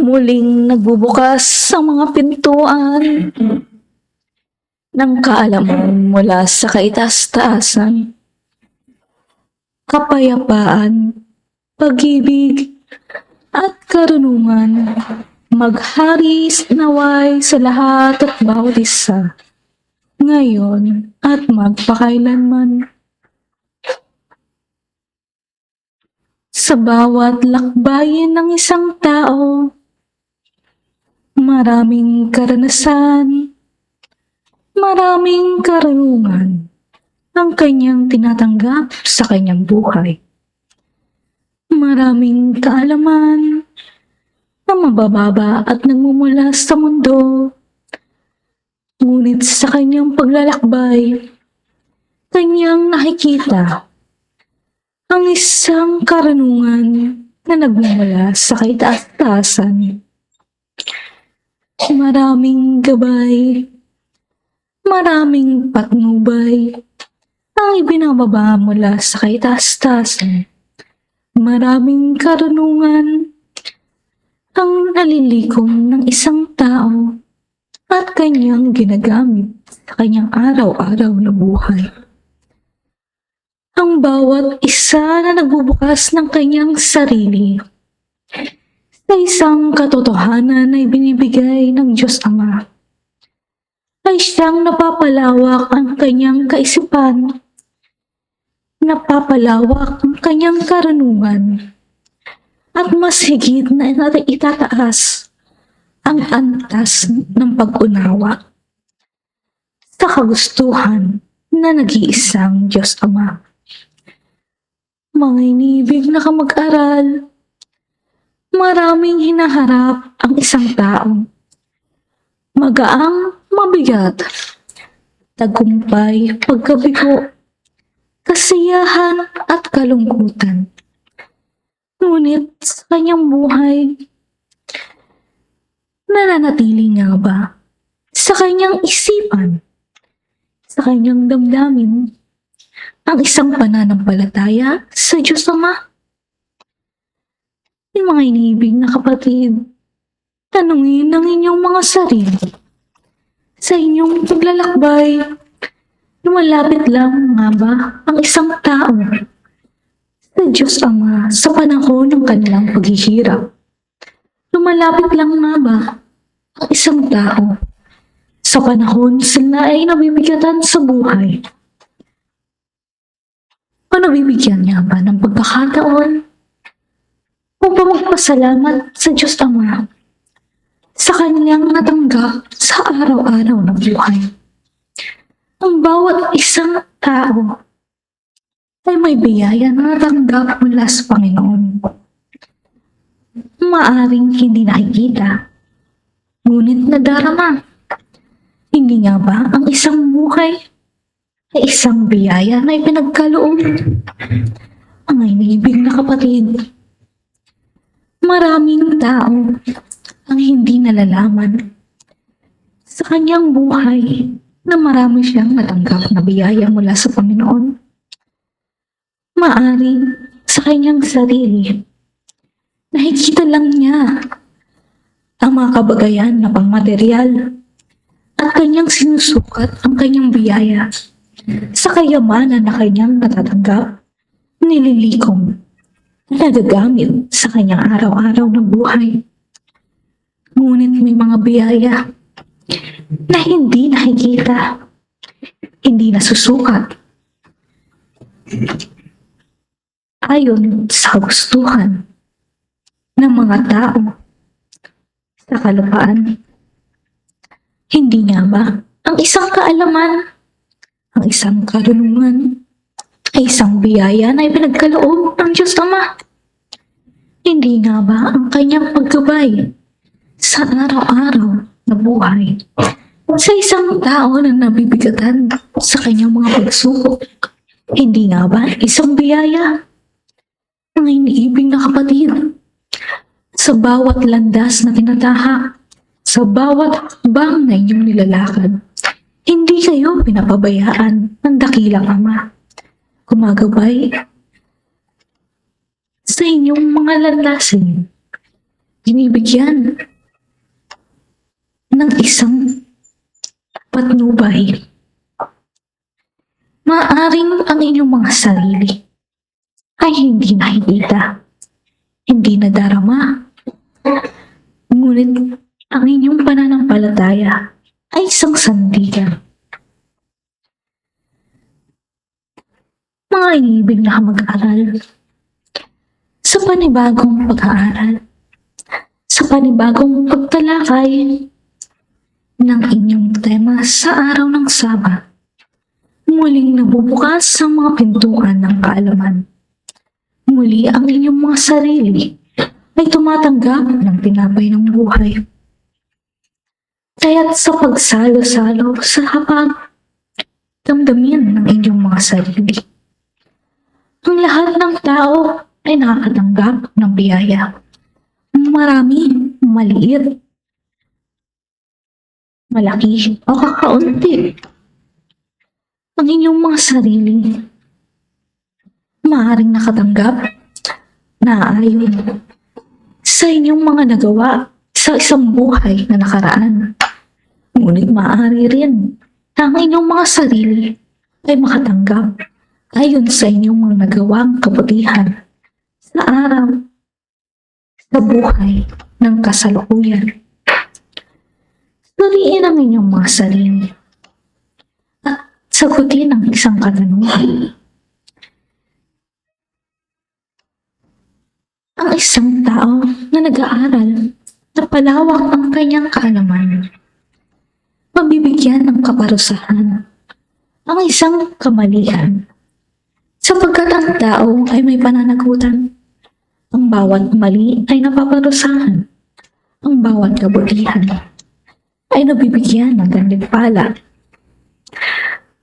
Muling nagbubukas ang mga pintuan ng kaalaman mula sa kaitaas-taasan. Kapayapaan, pag-ibig, at karunungan maghari naway sa lahat at bawat isa, ngayon at magpakailanman. Sa bawat lakbayin ng isang tao, maraming karanasan, maraming karunungan ang kanyang tinatanggap sa kanyang buhay. Maraming kaalaman na mabababa at nagmumula sa mundo. Ngunit sa kanyang paglalakbay, kanyang nakikita ang isang karunungan na nagmumula sa kaitaas-taasan. Maraming gabay, maraming patnubay ang ibinababa mula sa kaitaas-taasan. Maraming karunungan ang nalilikom ng isang tao at kanyang ginagamit sa kanyang araw-araw na buhay. Ang bawat isa na nagbubukas ng kanyang sarili sa isang katotohanan na ibinibigay ng Diyos Ama, ay siyang napapalawak ang kanyang kaisipan, napapalawak ang kanyang karunungan, at mas higit na itataas ang antas ng pag-unawa sa kagustuhan na nag-iisang Diyos Ama. Mga inibig na kamag-aral, maraming hinaharap ang isang tao. Magaang, mabigat, tagumpay, pagkabigo, kasiyahan at kalungkutan. Ngunit sa kanyang buhay, nananatili nga ba sa kanyang isipan, sa kanyang damdamin, ang isang pananampalataya sa Diyos Ama? Yung mga inibig na kapatid, tanungin ang inyong mga sarili. Sa inyong paglalakbay, lumalapit lang nga ba ang isang tao sa Diyos Ama sa panahon ng kanilang paghihirap? Lumalapit lang nga ba ang isang tao sa panahon sila ay nabibigatan sa buhay? O nabibigyan niya ba ng pagkakataon upang magpasalamat sa Diyos Ama sa kanyang natanggap sa araw-araw na buhay? Ang bawat isang tao ay may biyaya na natanggap mula sa Panginoon. Maaring hindi nakikita, ngunit nadarama. Hindi nga ba ang isang buhay ay isang biyaya na ipinagkaloob? Ang inibig na kapatid, maraming tao ang hindi nalalaman sa kanyang buhay na marami siyang natanggap na biyaya mula sa Panginoon. Maaring sa kanyang sarili, nakikita lang niya ang mga kabagayan na pangmaterial, at kanyang sinusukat ang kanyang biyaya sa kayamanan na kanyang natatanggap, nililikom, nagagamit sa kanyang araw-araw na buhay. Ngunit may mga biyaya na hindi nakikita, hindi nasusukat, ayon sa gustuhan ng mga tao sa kalupaan. Hindi nga ba ang isang kaalaman, ang isang karunungan, ay isang biyaya na ipinagkaloob ng Diyos Ama? Hindi nga ba ang kanyang paggabay sa araw-araw na buhay sa isang tao na nabibigatan sa kanyang mga pagsubok? Hindi nga ba isang biyaya ng iniibig na kapatid sa bawat landas na tinatahak, sa bawat hakbang na inyong nilalakad? Hindi kayo pinapabayaan ng dakilang Ama. Gumagabay sa inyong mga landasin. Binibigyan ng isang patnubay. Maaring ang inyong mga sarili ay hindi nakikita, hindi nadarama. Ngunit ang inyong pananampalataya ay isang sandigan. Mga iniibig na mag-aral sa panibagong pag-aaral, sa panibagong pagtalakay ng inyong tema sa araw ng Sabat, muling nabubukas ang mga pintuan ng kaalaman. Muli ang inyong mga sarili ay tumatanggap ng tinapay ng buhay. Kaya't sa pagsalo-salo sa hapag, damdamin ng inyong mga sarili. Ang lahat ng tao ay nakakatanggap ng biyaya. Marami, maliit, malaki o kakaunti. Ang inyong mga sarili maaaring nakatanggap na ayon sa inyong mga nagawa sa isang buhay na nakaraan. Ngunit maaari rin na ang inyong mga sarili ay makatanggap ayon sa inyong mga nagawang kabutihan sa araw, sa buhay ng kasalukuyan. Suriin ang inyong mga sarili at sagutin ang isang katanungan. Ang isang tao na nag-aaral na palawak ang kanyang kaalaman, mabibigyan ng kaparusahan ang isang kamalian, sapagkat ang tao ay may pananagutan. Ang bawat mali ay napaparusahan, ang bawat kabutihan ay nabibigyan ng gantimpala.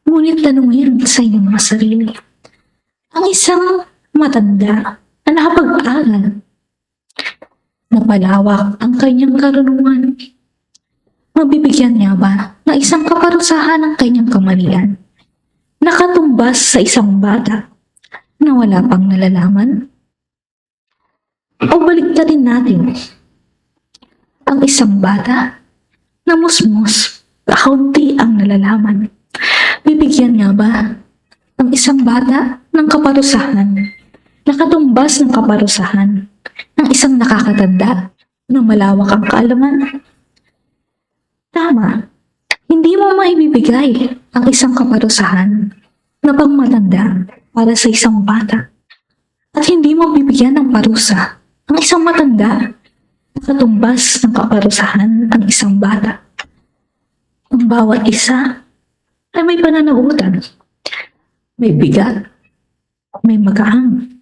Ngunit tanungin sa inyong mga sarili, ang isang matanda na nakapag-aral, napalawak ang kanyang karunungan, mabibigyan niya ba ng isang kaparusahan ng kanyang kamalian, nakatumbas sa isang bata na wala pang nalalaman? O baliktarin natin, ang isang bata na musmus, kaunti ang nalalaman, bibigyan niya ba ang isang bata ng kaparusahan, nakatumbas ng kaparusahan ng isang nakakatanda na malawak ang kaalaman? Tama, hindi mo maibibigay ang isang kaparusahan na pangmatanda para sa isang bata, at hindi mo bibigyan ng parusa ang isang matanda na katumbas ng kaparusahan ang isang bata. Ang bawat isa ay may pananagutan, may bigat, may magaang.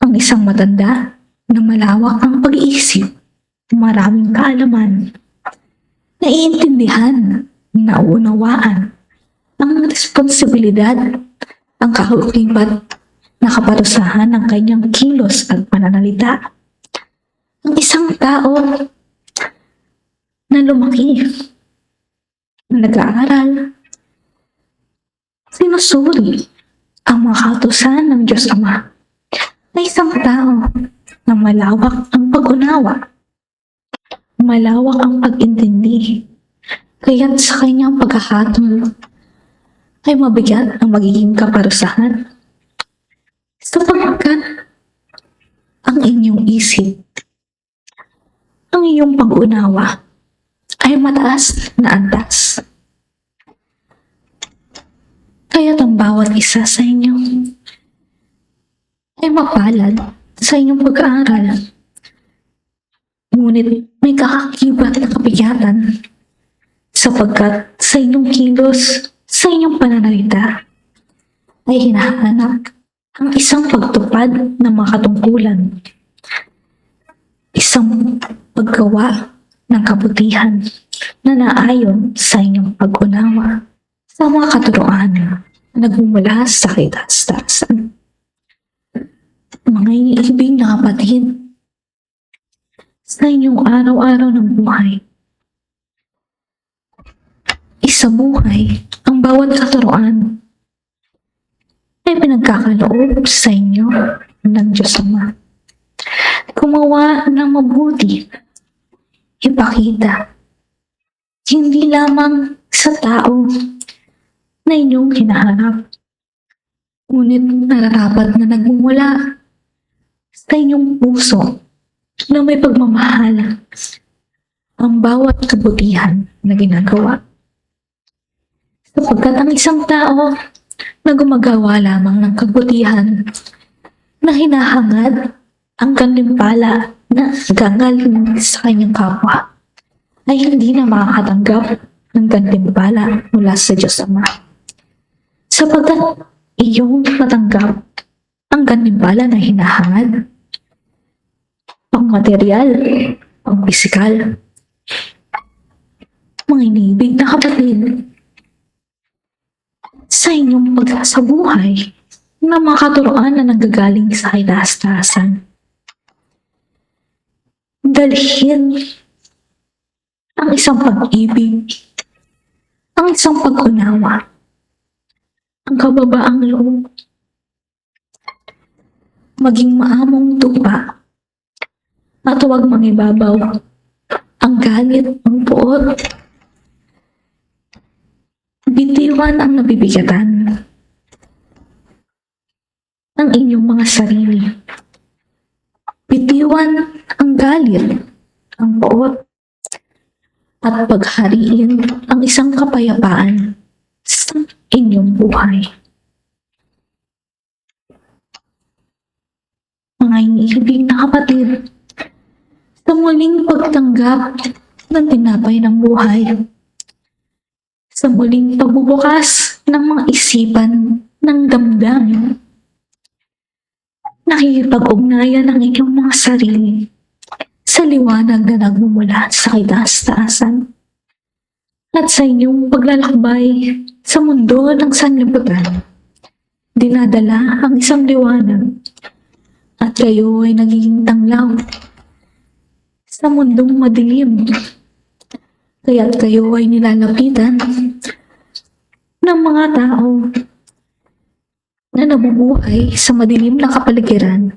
Ang isang matanda na malawak ang pag-iisip, maraming kaalaman, naiintindihan, naunawaan ang responsibilidad, ang kauulipat na kaparusahan ng kanyang kilos at pananalita. Ang isang tao na lumaki, na nag-aaral, sinusuri ang mga kautusan ng Diyos Ama, na isang tao na malawak ang pag-unawa, malawak ang pag-intindi, Kaya't sa kanyang paghahatol ay mabigat ang magiging kaparusahan. Sapagkat ang inyong isip, ang iyong pag-unawa ay mataas na antas. Kaya't ang bawat isa sa inyo ay mapalad sa inyong pag-aaral. Ngunit may kakakibat na kabigatan sapagkat sa inyong kilos, sa inyong pananalita ay hinahanap ang isang pagtupad ng mga katungkulan, isang paggawa ng kabutihan na naayon sa inyong pag-unawa sa mga katuroan na nagmumula sa kitaas-taasan. Mga iniibig na kapatid, sa inyong araw-araw ng buhay, sa buhay, ang bawat katuroan ay pinagkakaloob sa inyo ng Diyos Ama. Gumawa ng mabuti, ipakita, hindi lamang sa tao na inyong hinahanap, ngunit nararapat na nagmumula sa inyong puso na may pagmamahal ang bawat kabutihan na ginagawa. Sapagkat ang isang tao na gumagawa lamang ng kabutihan na hinahangad ang gantimpala na gagal sa kanyang kapwa ay hindi na makakatanggap ng gantimpala mula sa Diyos Ama. Sapagkat iyong matanggap ang gantimpala na hinahangad, pang material, pang pisikal. Mga iniibig na kapatid, sa inyong pagsasabuhay ng mga katuroan na nanggagaling sa kitaas-taasan, dalhin ang isang pag-ibig, ang isang pag-unawa, ang kababaang loob, maging maamong tupa, at huwag mangibabaw ang galit, ang puot. Bitiwan ang nabibigatan ng inyong mga sarili. Bitiwan ang galit, ang puot, at paghariin ang isang kapayapaan sa inyong buhay. Mga iniibig na kapatid, sa muling pagtanggap ng tinapay ng buhay, sa muling pagbubukas ng mga isipan ng damdamin, nakikipag-ugnayan ang inyong mga sarili sa liwanag na nagmumula sa kitaas-taasan at sa inyong paglalakbay sa mundo ng sanlibutan, dinadala ang isang liwanag at kayo ay nagiging tanglaw sa mundong madilim. Kaya't kayo ay nilalapitan ng mga tao na nabubuhay sa madilim na kapaligiran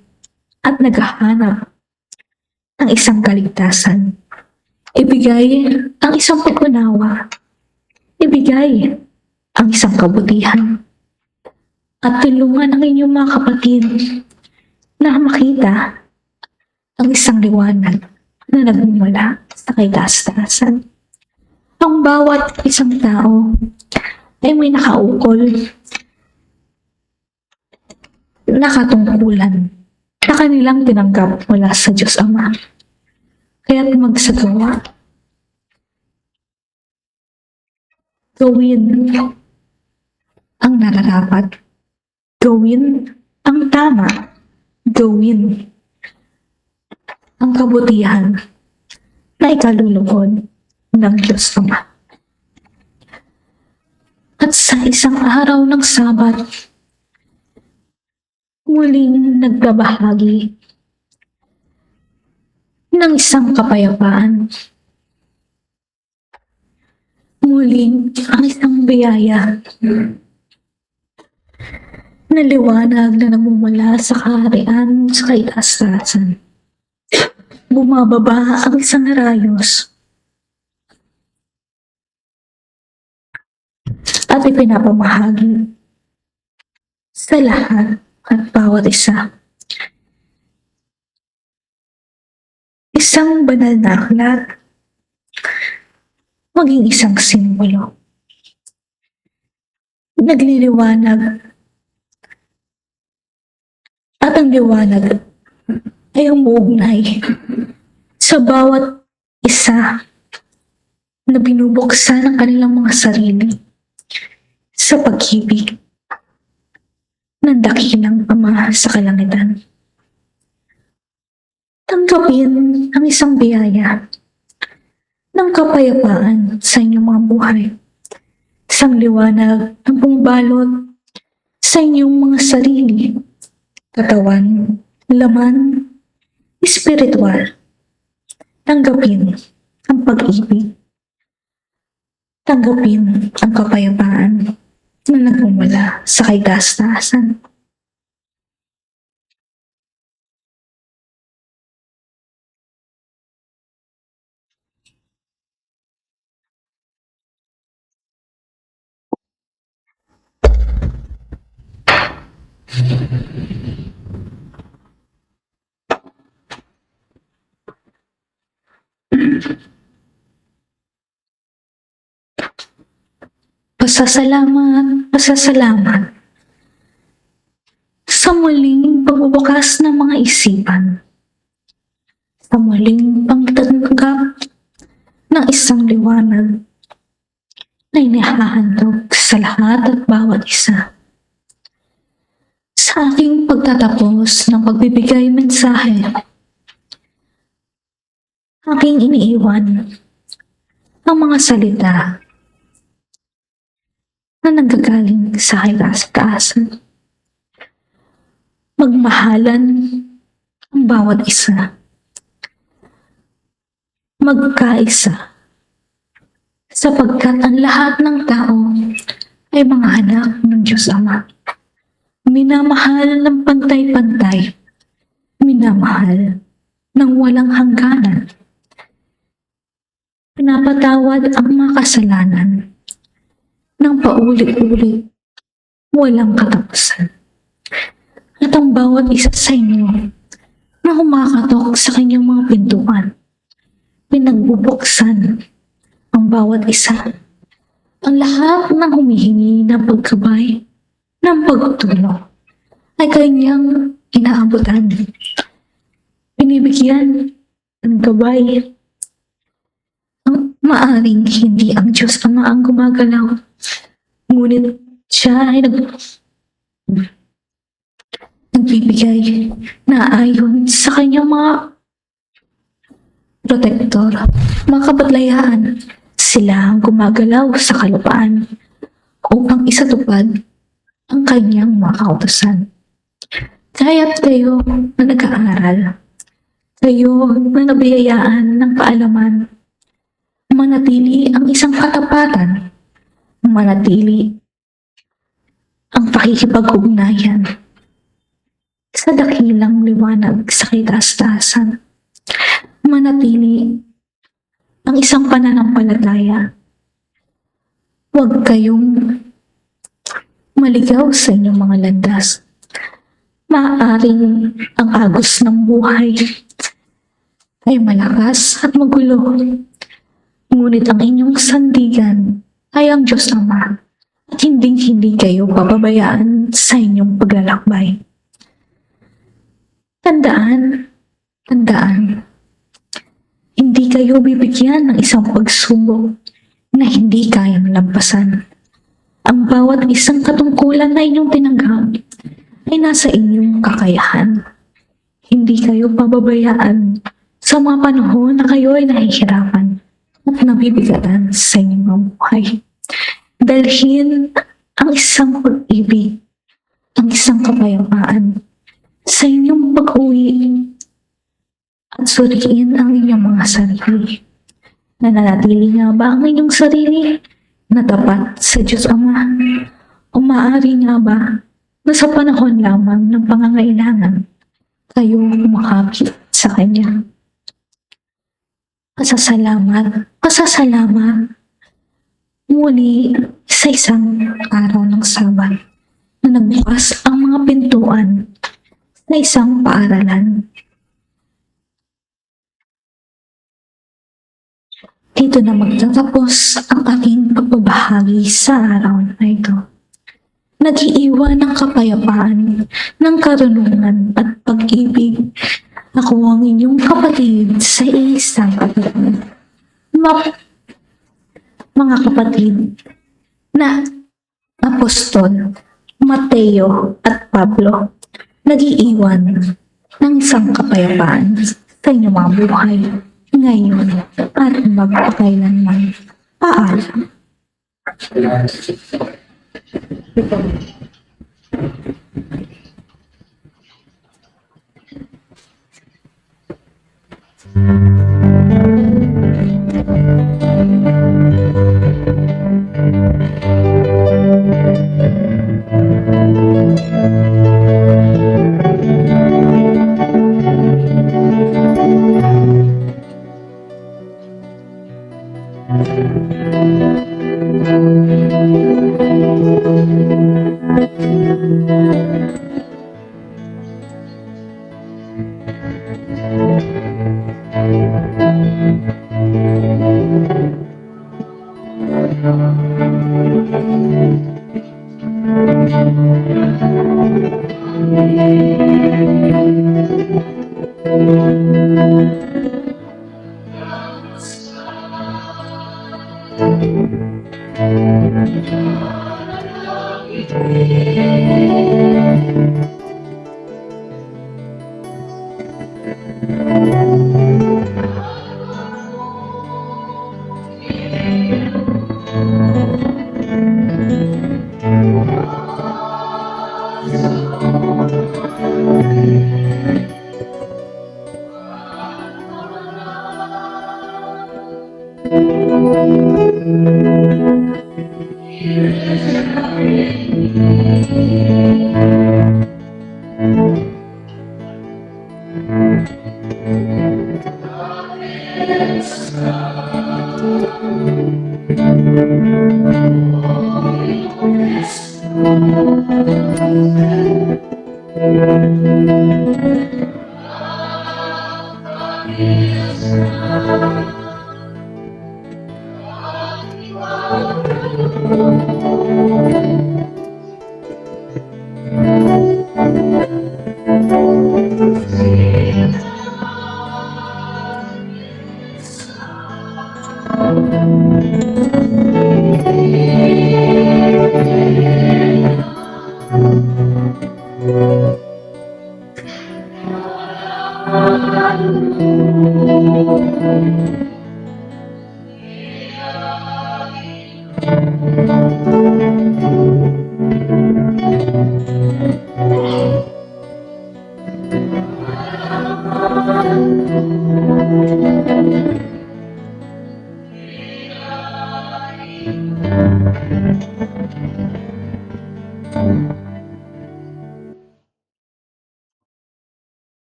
at naghahanap ng isang kaligtasan. Ibigay ang isang pag-unawa, ibigay ang isang kabutihan, at tulungan ang inyong mga kapatid na makita ang isang liwanag na nagmumula sa kitaas-taasan. Ang bawat isang tao ay may nakaukol na katungkulan na kanilang tinanggap mula sa Diyos Ama. Kaya't magsagawa, gawin ang nararapat, gawin ang tama, gawin ang kabutihan na ikalulugod ng Diyos Ama. At sa isang araw ng Sabat, muling nagbabahagi ng isang kapayapaan. Muling ang isang biyaya na liwanag na namumula sa kaharian sa kitaas-taasan. Bumababa ang isang rayos at ipinapamahagi sa lahat at bawat isa. Isang banal na aklat, maging isang simbolo. Nagliliwanag at ang liwanag ay umuugnay sa bawat isa na binubuksan ang kanilang mga sarili sa pag-ibig ng dakilang Ama sa kalangitan. Tanggapin ang isang biyaya ng kapayapaan sa inyong mga buhay. Isang liwanag ang pumbalot sa inyong mga sarili, katawan, laman, espiritual. Tanggapin ang pag-ibig. Tanggapin ang kapayapaan na nagmumula sa kaigastasan. Pasasalamat, pasasalamat sa muling pagbubukas ng mga isipan, sa muling pagtanggap ng isang liwanag na inihahandog sa lahat at bawat isa. Sa aking pagtatapos ng pagbibigay mensahe, aking iniiwan ang mga salita na nanggagaling sa kaigas-taasan. Magmahalan ang bawat isa. Magkaisa. Sapagkat ang lahat ng tao ay mga anak ng Diyos Ama. Minamahal ng pantay-pantay. Minamahal ng walang hangganan. Pinapatawad ang mga kasalanan ng paulit-ulit, walang katapusan. At ang bawat isa sa inyo na humakatok sa kanyang mga pintuan, pinagbubuksan ang bawat isa. Ang lahat ng humihingi ng pagkabay, ng pagtulong, ay kanyang inaabutan. Binibigyan ng gabay. Maaring hindi ang Diyos Ama ang gumagalaw, ngunit siya ay nagbibigay na ayon sa kanyang mga protektor, mga kapatlayaan. Sila ang gumagalaw sa kalupaan upang isatupad ang kanyang mga kautusan. Kaya't kayo na nag-aaral, kayo na nabiyayaan ng kaalaman, manatili ang isang katapatan, manatili ang pakikipag-ugnayan sa dakilang liwanag sa kitaas-taasan, manatili ang isang pananampalataya. Huwag kayong maligaw sa inyong mga landas. Maaaring ang agos ng buhay ay malakas at magulo. Ngunit ang inyong sandigan ay ang Diyos Ama at hindi kayo pababayaan sa inyong paglalakbay. Tandaan, hindi kayo bibigyan ng isang pagsubok na hindi kayang lampasan. Ang bawat isang katungkulan na inyong tinanggap ay nasa inyong kakayahan. Hindi kayo pababayaan sa mga panahon na kayo ay nahihirapan at nabibigatan sa inyong mga buhay. Dalhin ang isang pag-ibig, ang isang kapayapaan sa inyong pag-uwi at suriin ang inyong mga sarili. Nananatili nga ba ang inyong sarili na tapat sa Diyos Ama? O maaari nga ba na sa panahon lamang ng pangangailangan kayo kumakapit sa Kanya? Pasasalamat muli sa sa isang araw ng Sabat na nagbukas ang mga pintuan sa isang paaralan. Dito na magtatapos ang aking pagbabahagi sa araw na ito. Nag-iiwan ng kapayapaan, ng karunungan at pag-ibig. Ako ang inyong kapatid sa isang kapatid. Mga kapatid na Apostol, Mateo at Pablo, nag-iiwan ng isang kapayapaan sa inyong mga buhay ngayon at magpakailanman. Paalam.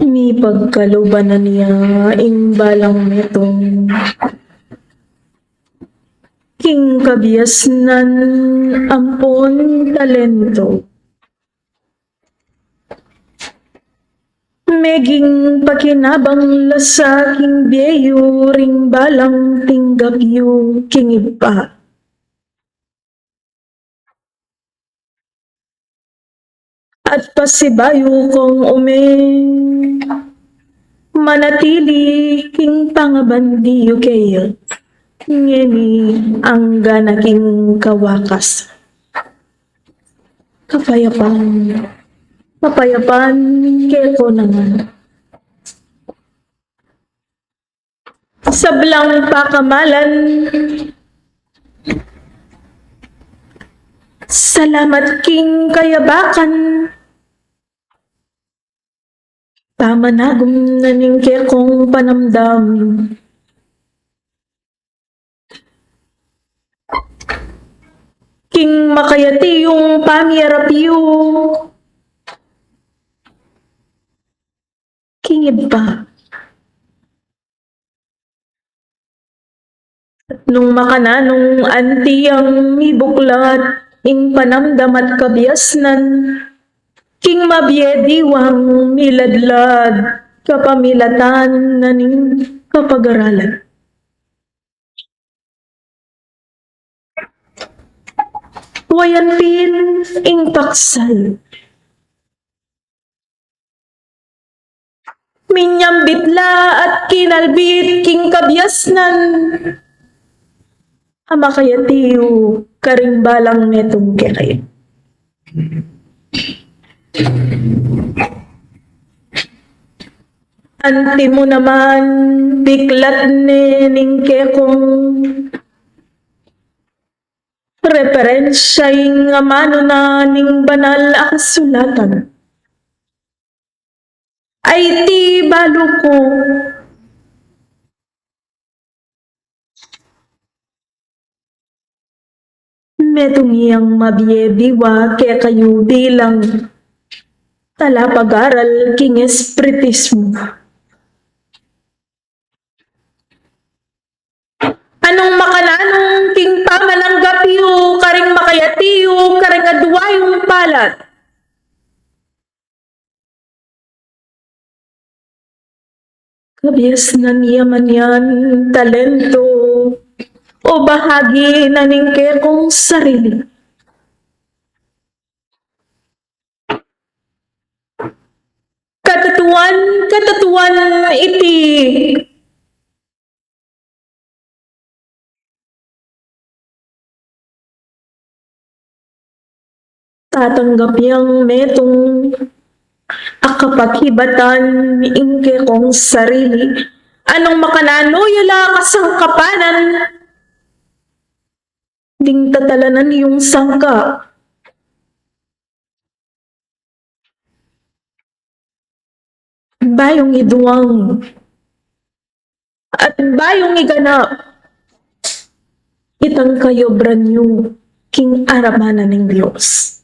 Ni pagkaluban na niya imbalang metong king kabiasnan ampon talento. Meging pakinabang lasaking biyeyo ring balang tinggapyo king ipa. At pasibayo kong manatili king pangabandiyo kayo. Ngeni ang ganaking kawakas. Kapayapan kaya ko naman. Sablang pakamalan Salamat king kayabakan. Pamanagom na ning kong panamdam. King makayati yung pamiyarapyo. King iba. Nung makana, nung anti ang mibuklat, ing panamdam at kabiasnan, king mabyediwang miladlad, kapamilatan na ning kapag-aralan. Wayan pin ing paksal. Minyam bitla at kinalbit king kabyasnan. Ama kayatiyo karing balang netong kekay. Anti mo naman biklat ning kekong referensya ing amano na ning banal ang sulatan. Ay ti balo ko metong iyang mabiyebiwa kaya kayo bilang talapag-aral king espiritismo. Anong makananong king pamalanggapiyo, karing makayatiyo, karing adwayong palat. Kabias na niya man yan talento o bahagi na ning kekong sarili. Katatuan iti tatanggap yang metong akapaghibatan ni ingke kong sarili. Anong makanano yala kasangkapanan ding tatalanan yung sangka. Bayong iduwang at bayong iganap itang kayobran yung king aramanan ng Diyos.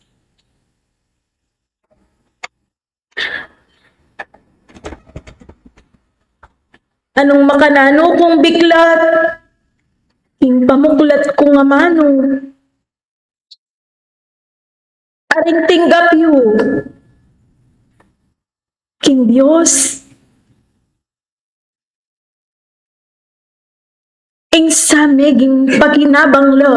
Anong makanano kung biglat king pamuklat kung amano aring tinggap yu king Diyos ing samiging paginabang lo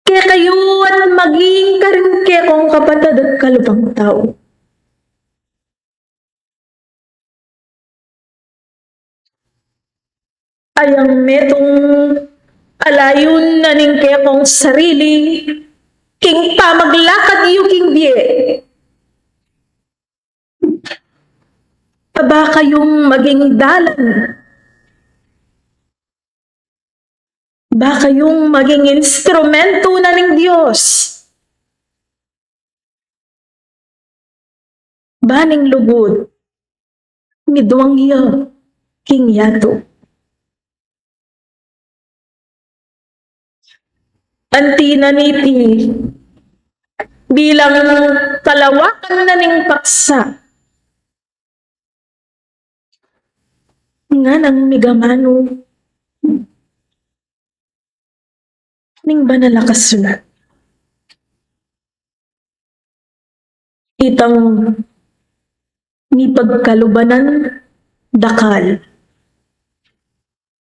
kaya kayo at maging karingke kong kapatid at kalubang tao. Ayang metong alayon na ning kekong sarili, king pamaglakad yu king biye. Aba kayong maging dalan. Ba kayong maging instrumento na ning Diyos. Baning lugod, midwang iya, king yato. Antina niti bilang kalawakan na ning paksa nga nang migamano ning banal na kasulat. Itang ni pagkalubanan dakal.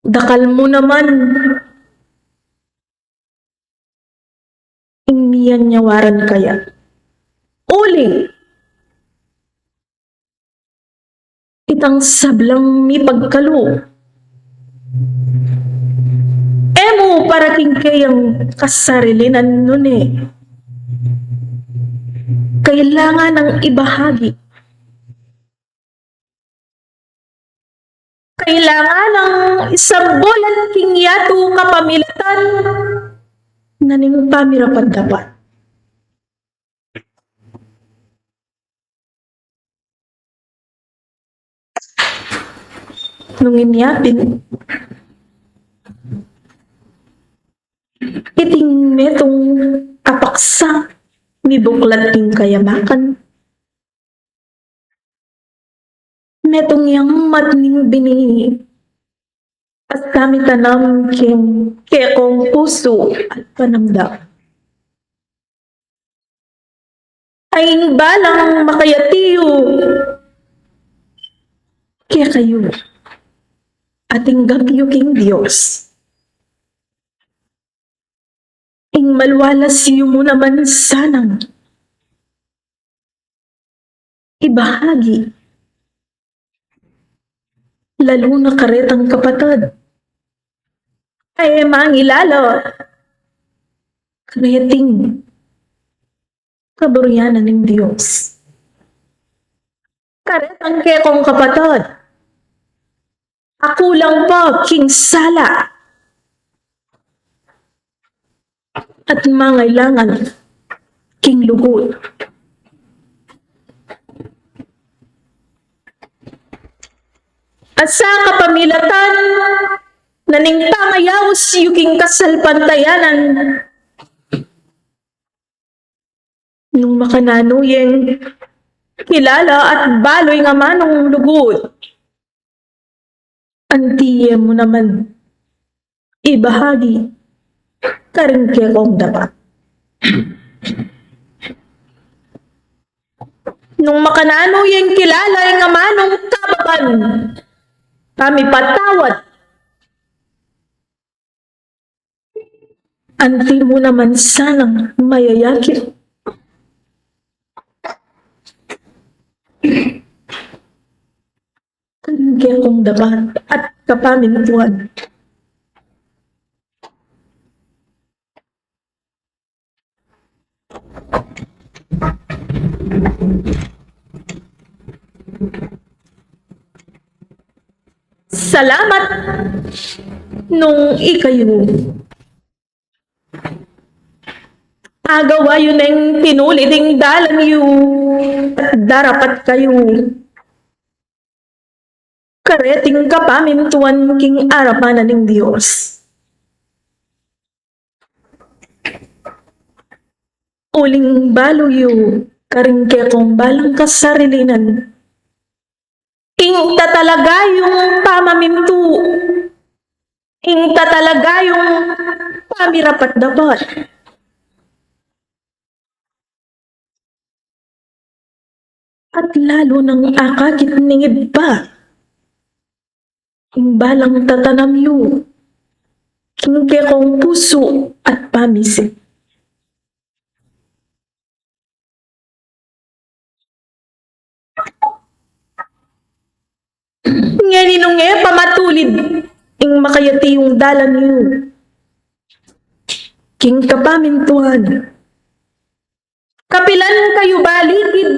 Dakal mo naman ingmiyan nyawaran kaya. Uli, itang sablang mi pagkalo. Emo para king kayang kasarilinan nun eh. Kailangan ng ibahagi. Kailangan ng isang bulan king yato kapamilatan naning pamirapan dapat. Nung inyapin, iting metong apaksa, mibuklat ing kayamakan. Metong yang matning bini, as kami tanam kaya kong puso at panamdam. Ay balang makayatiyo, kaya kayo, ating gagyuking Diyos. Ing malwalas iyo mo naman sanang ibahagi, lalo na karetang kapatid, ay mangilala, kareting kaburyanan ng Diyos. Karetang kekong kapatid, ako lang pa king sala at mangailangan king lugod. At sa kapamilatan, naning pangayawos yuking kasalpantayanan, nung makananuyeng kilala at baloy nga manong lugod, antiye mo naman ibahagi karing kekong dapat. Nung makananuyeng kilala nga manong kababan, kami patawad. Anti mo naman sanang mayayakit. Kaya kong dapat at kapamintuan. Salamat nung ikayo. Agawa yun ang pinuliting dalan yu at darapat kayo. Kareting kapamintuan king arapanan ng Diyos. Uling balo yu karing kekong balang kasarilinan. Ing tatalaga yung pamamintu. Ing tatalaga yung pamirapat dapat. At lalo ng akakit ng iba. Ing balang tatanam yu. King kekong puso at pamisip. Ngayon pamatulid ing makayati yung dalan niyo. King kapamintuan. Kapilan kayo balikid.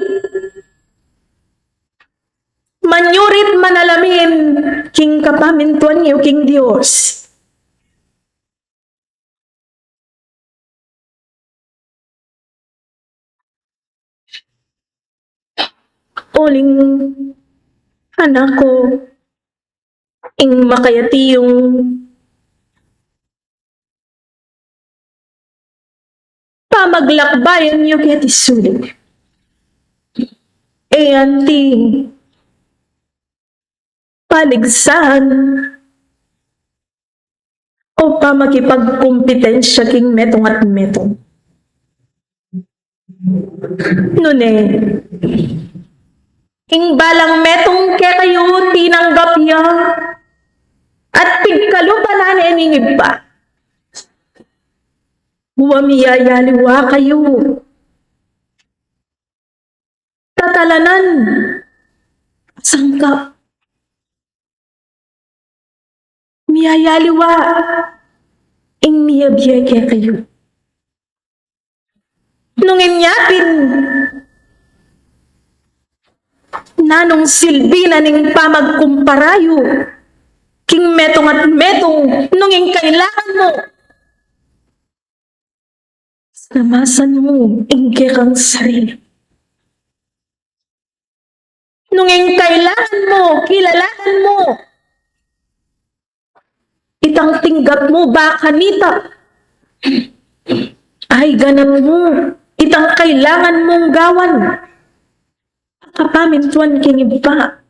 Manyurit manalamin king kapamintuan niyo king Diyos. Uling anak ko, ing makayati yung pamaglakbayan niyo kaya tisulit. E anti paligsahan o pamakipagkumpetensya king metong at metong. Nune, ing balang metong kaya kayo tinanggap niya at pigkalupanan eningib pa. Huwamiyayaliwa kayo. Tatalanan. Sangkap. Miyayaliwa. Ing miyabiyake kayo. Nung inyapin, nanong silbi na ning pamagkumparayo, king metong at metong nung ing kailangan mo. Namasan mo, ingke kang sarili. Nunging kailangan mo, kilalahan mo. Itang tinggap mo ba kanita? Ay ganap mo, itang kailangan mong gawan. Kapamintuan king iba.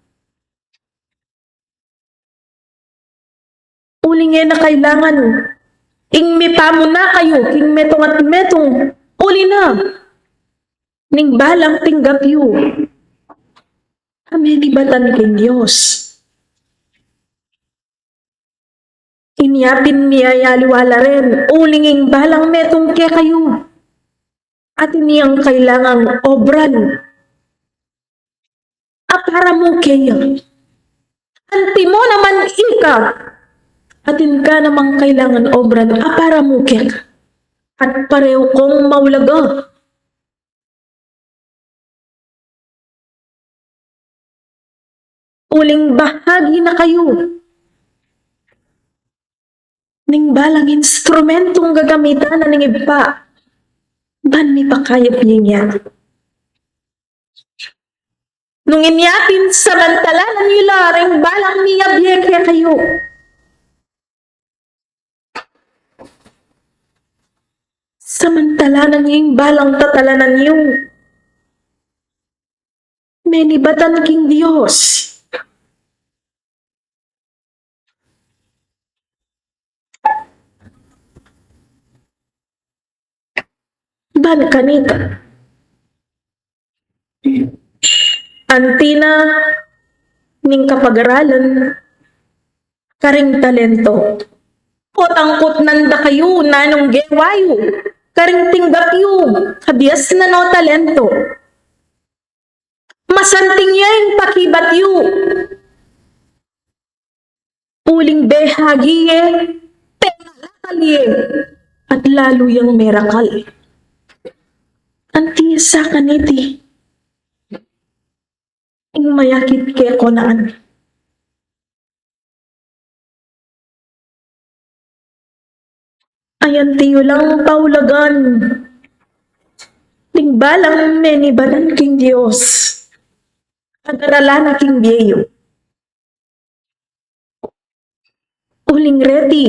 Uling na kailangan. Ing mipa mo na kayo, king metong at metong. Uli na. Ning balang tinggap yu. Amenibatan king Diyos. Inyapin miyayaliwala rin. Ulinging balang metong kaya kayo. At iniyang kailangang obran. Para mo kaya. Anti mo naman ika. Atin ka namang kailangan obran. Para mo kaya. At pareho kong maulaga. Uling bahagi na kayo. Ning balang instrumentong gagamitan na ning iba. Ban mi pakayap niya. Nung inyapin samantala na nila ring balang miyabye kaya kayo. Samantala na niyong balang tatalanan niyo. Menibatan king Diyos. Ban kanita. Antina ning kapag-aralan karing talento. Kotangkot nanda kayo nanong gewayo. Karing tinggap yu. Kabias na no talento. Masanting yung pakibat yu. Uling behagi pengalakali at lalo yung miracle. Anti sa kaniti. Ing mayakit ke konaan. Ayan tiyo lang paulagan. Ning balang menibalan king Diyos. Agarala na king biyeyo. Uling ready.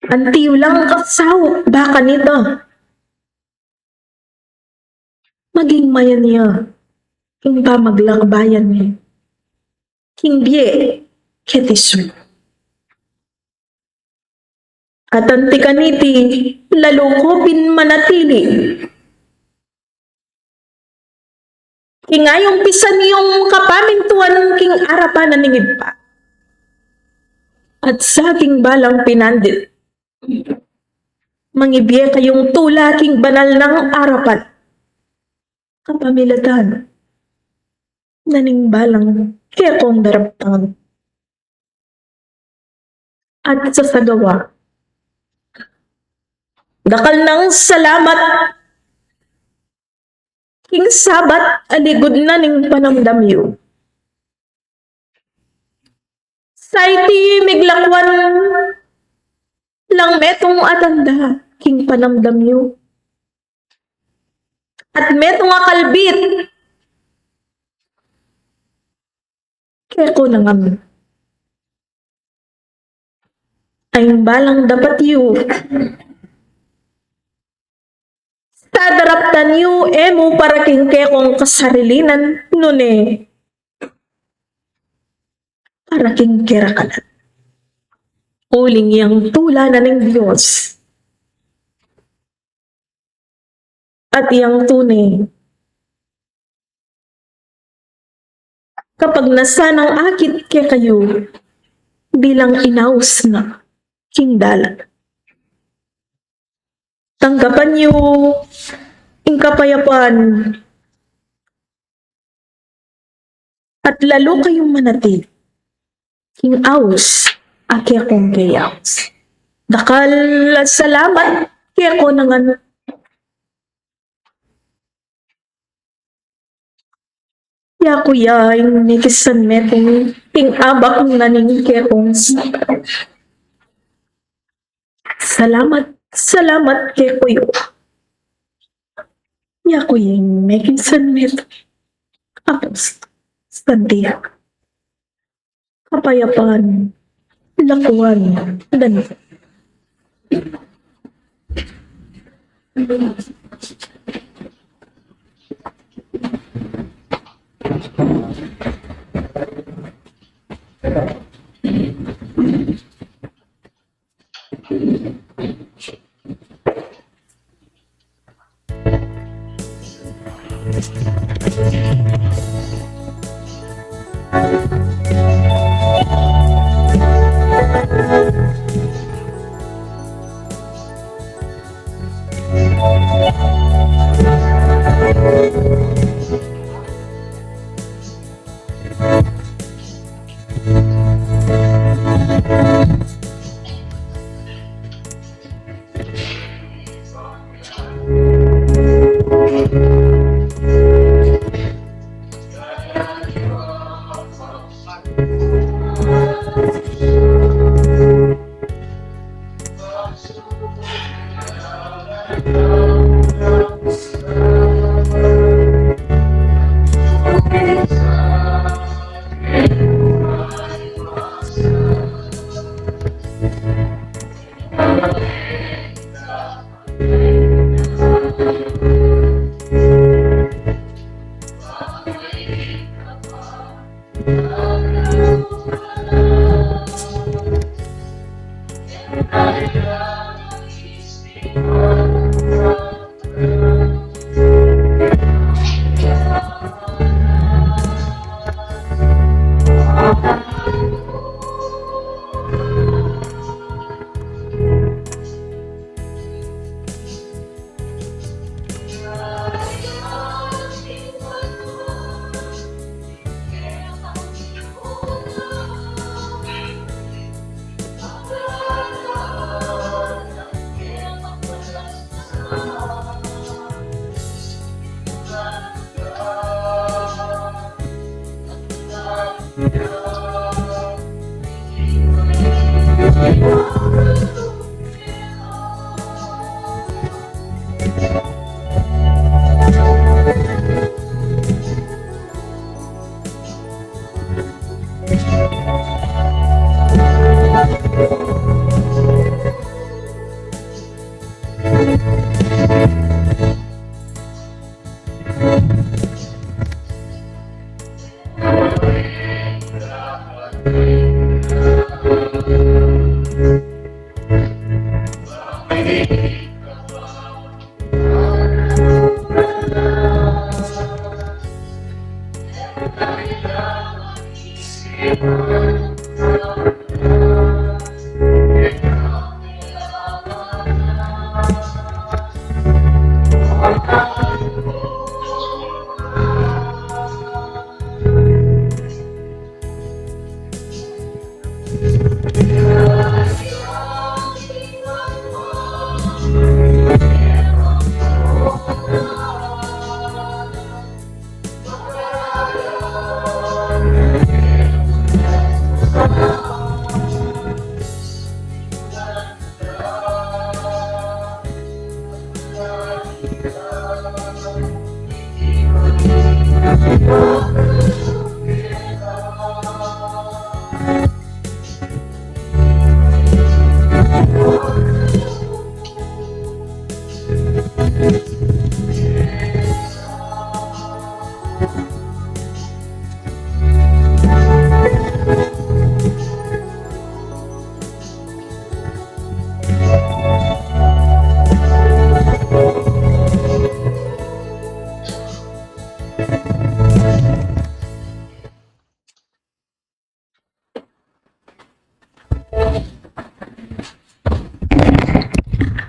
Antiyo lang kasawak baka nito. Maging mayan niya. King pa maglakbayan niya. King biye. Ketisun. At antikaniti, lalo ko pinmanatili. Ingayong pisan yung kapamintuan ng king arapan na ningib pa. At sa aking balang pinandit, mangibye kayong tula king banal ng arapan. Kapamilatan, naning balang kaya kong daraptan. At sa sagawa, dakal ng salamat. King sabat aligod na ning panamdam yu. Sa iti miglakwan lang metong atanda king panamdam yu. At metong akalbit. Kaya ko nangam. Ay balang dapat yu. Tadaraptan yu emo para king kekong kasarilinan nune. Para king kirakalan. Uling yang tula na ng Diyos. At yang tunay. Kapag nasanang akit ke kayo bilang inaus na king dalan. Tanggapan niyo ang kapayapan at lalo kayong manatid king aus aki akong kayaws. Dakal salamat kaya ko nangan ya kuya yung nikisan metong king abak naning kaya kong salamat. Salamat kay Kuyo. Ya ko yung making sanmit. Tapos, sandiya. Kapayapaan, lakuan, dan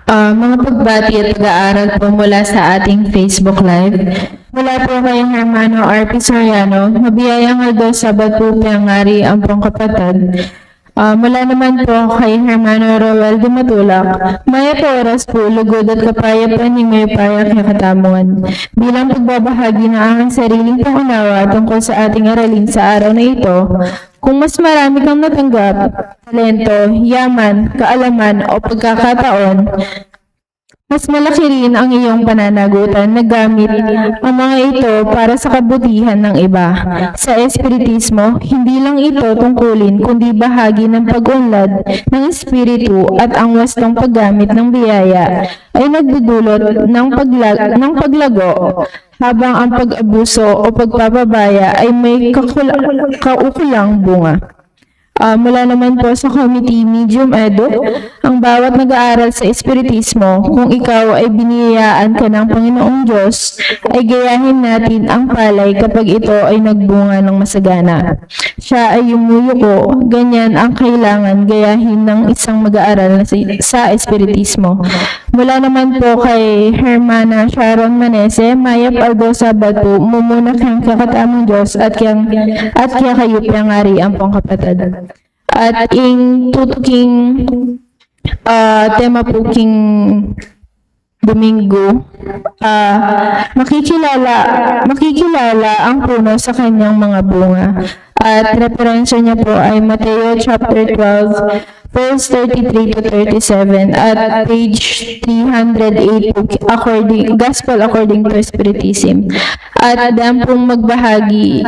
Mga pagbati at pag-aaral po mula sa ating Facebook Live. Mula po kay Hermano R.P. Soriano, mabiyayang aldo sabat po piyangari ang pong kapatid. Mula naman po kay Hermano Roel de Matulak, maya po oras po, lugod at kapayapan ni may payak na katamungan. Bilang pagbabahagi ng aking sariling pangunawa tungkol sa ating aralin sa araw na ito, kung mas marami kang natanggap, talento, yaman, kaalaman o pagkakataon, Mas malaki rin ang iyong pananagutan na gamit ang mga ito para sa kabutihan ng iba. Sa espiritismo, hindi lang ito tungkulin kundi bahagi ng pag-unlad ng espiritu at ang wastong paggamit ng biyaya ay nagdudulot ng paglago habang ang pag-abuso o pagpapabaya ay may kaukulang bunga. Mula naman po sa Committee Medium Edu, ang bawat nag-aaral sa Espiritismo, kung ikaw ay biniyayaan ka ng Panginoong Diyos, ay gayahin natin ang palay kapag ito ay nagbunga ng masagana. Siya ay yumuyuko, ganyan ang kailangan gayahin ng isang mag-aaral sa Espiritismo. Mula naman po kay Hermana Sharon Manese, Mayap Aldosa Batu, mumuna kang kakatamang Diyos at kaya kayo piyangari ang pong kapatid. At ing tutuking tema po king Domingo, makikilala ang puno sa kanyang mga bunga. At referensya niya po ay Mateo chapter 12, verse 33 to 37 at page 308 po, Gospel according to Spiritism. At dyan pong magbahagi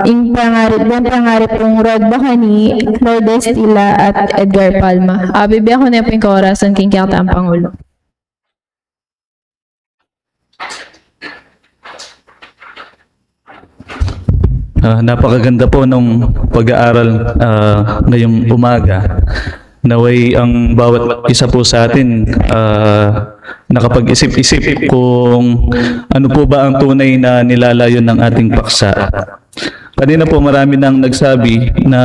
yung pangarip pong Rod Bacani, Lourdes Tila at Edgar Palma. Bibigyan ko na po yung kaorasan king kiyata ang Pangulo. Napakaganda po nung pag-aaral ngayong umaga. Naway ang bawat isa po sa atin nakapag-isip-isip kung ano po ba ang tunay na nilalayon ng ating paksa. Kanina po marami nang nagsabi na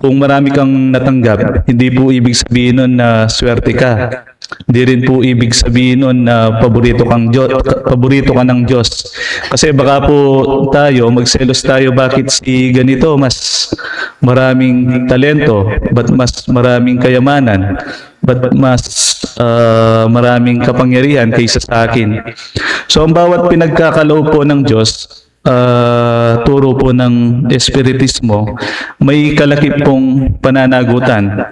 kung marami kang natanggap, hindi po ibig sabihin nun na swerte ka. Hindi rin po ibig sabihin nun na paborito ka ng Diyos. Kasi baka po tayo, magselos tayo, bakit si ganito mas maraming talento, ba't mas maraming kayamanan, ba't mas maraming kapangyarihan kaysa sa akin. So ang bawat pinagkakaloob po ng Diyos, turo po ng Espiritismo, may kalakip pong pananagutan.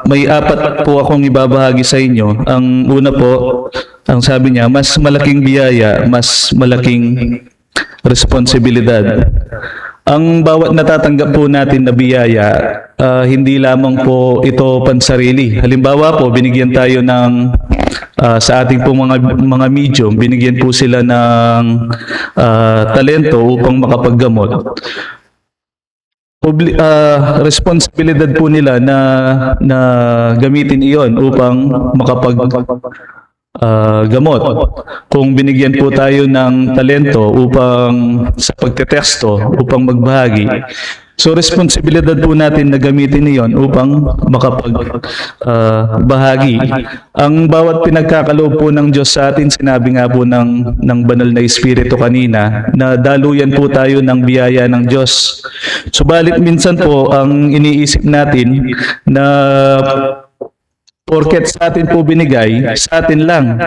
May apat po akong ibabahagi sa inyo. Ang una po, ang sabi niya, mas malaking biyaya, mas malaking responsibilidad. Ang bawat natatanggap po natin na biyaya, hindi lamang po ito pansarili. Halimbawa po, binigyan tayo ng sa ating po mga medium, binigyan po sila ng talento upang makapaggamot. Responsibilidad po nila na gamitin iyon upang gamot. Kung binigyan po tayo ng talento upang sa pagteteksto, upang magbahagi, so responsibilidad po natin na gamitin iyon upang makapagbahagi. Ang bawat pinagkakaloob po ng Diyos sa atin, sinabi nga po ng banal na Espiritu kanina, na daluyan po tayo ng biyaya ng Diyos. Subalit minsan po, ang iniisip natin na porket sa atin po binigay, sa atin lang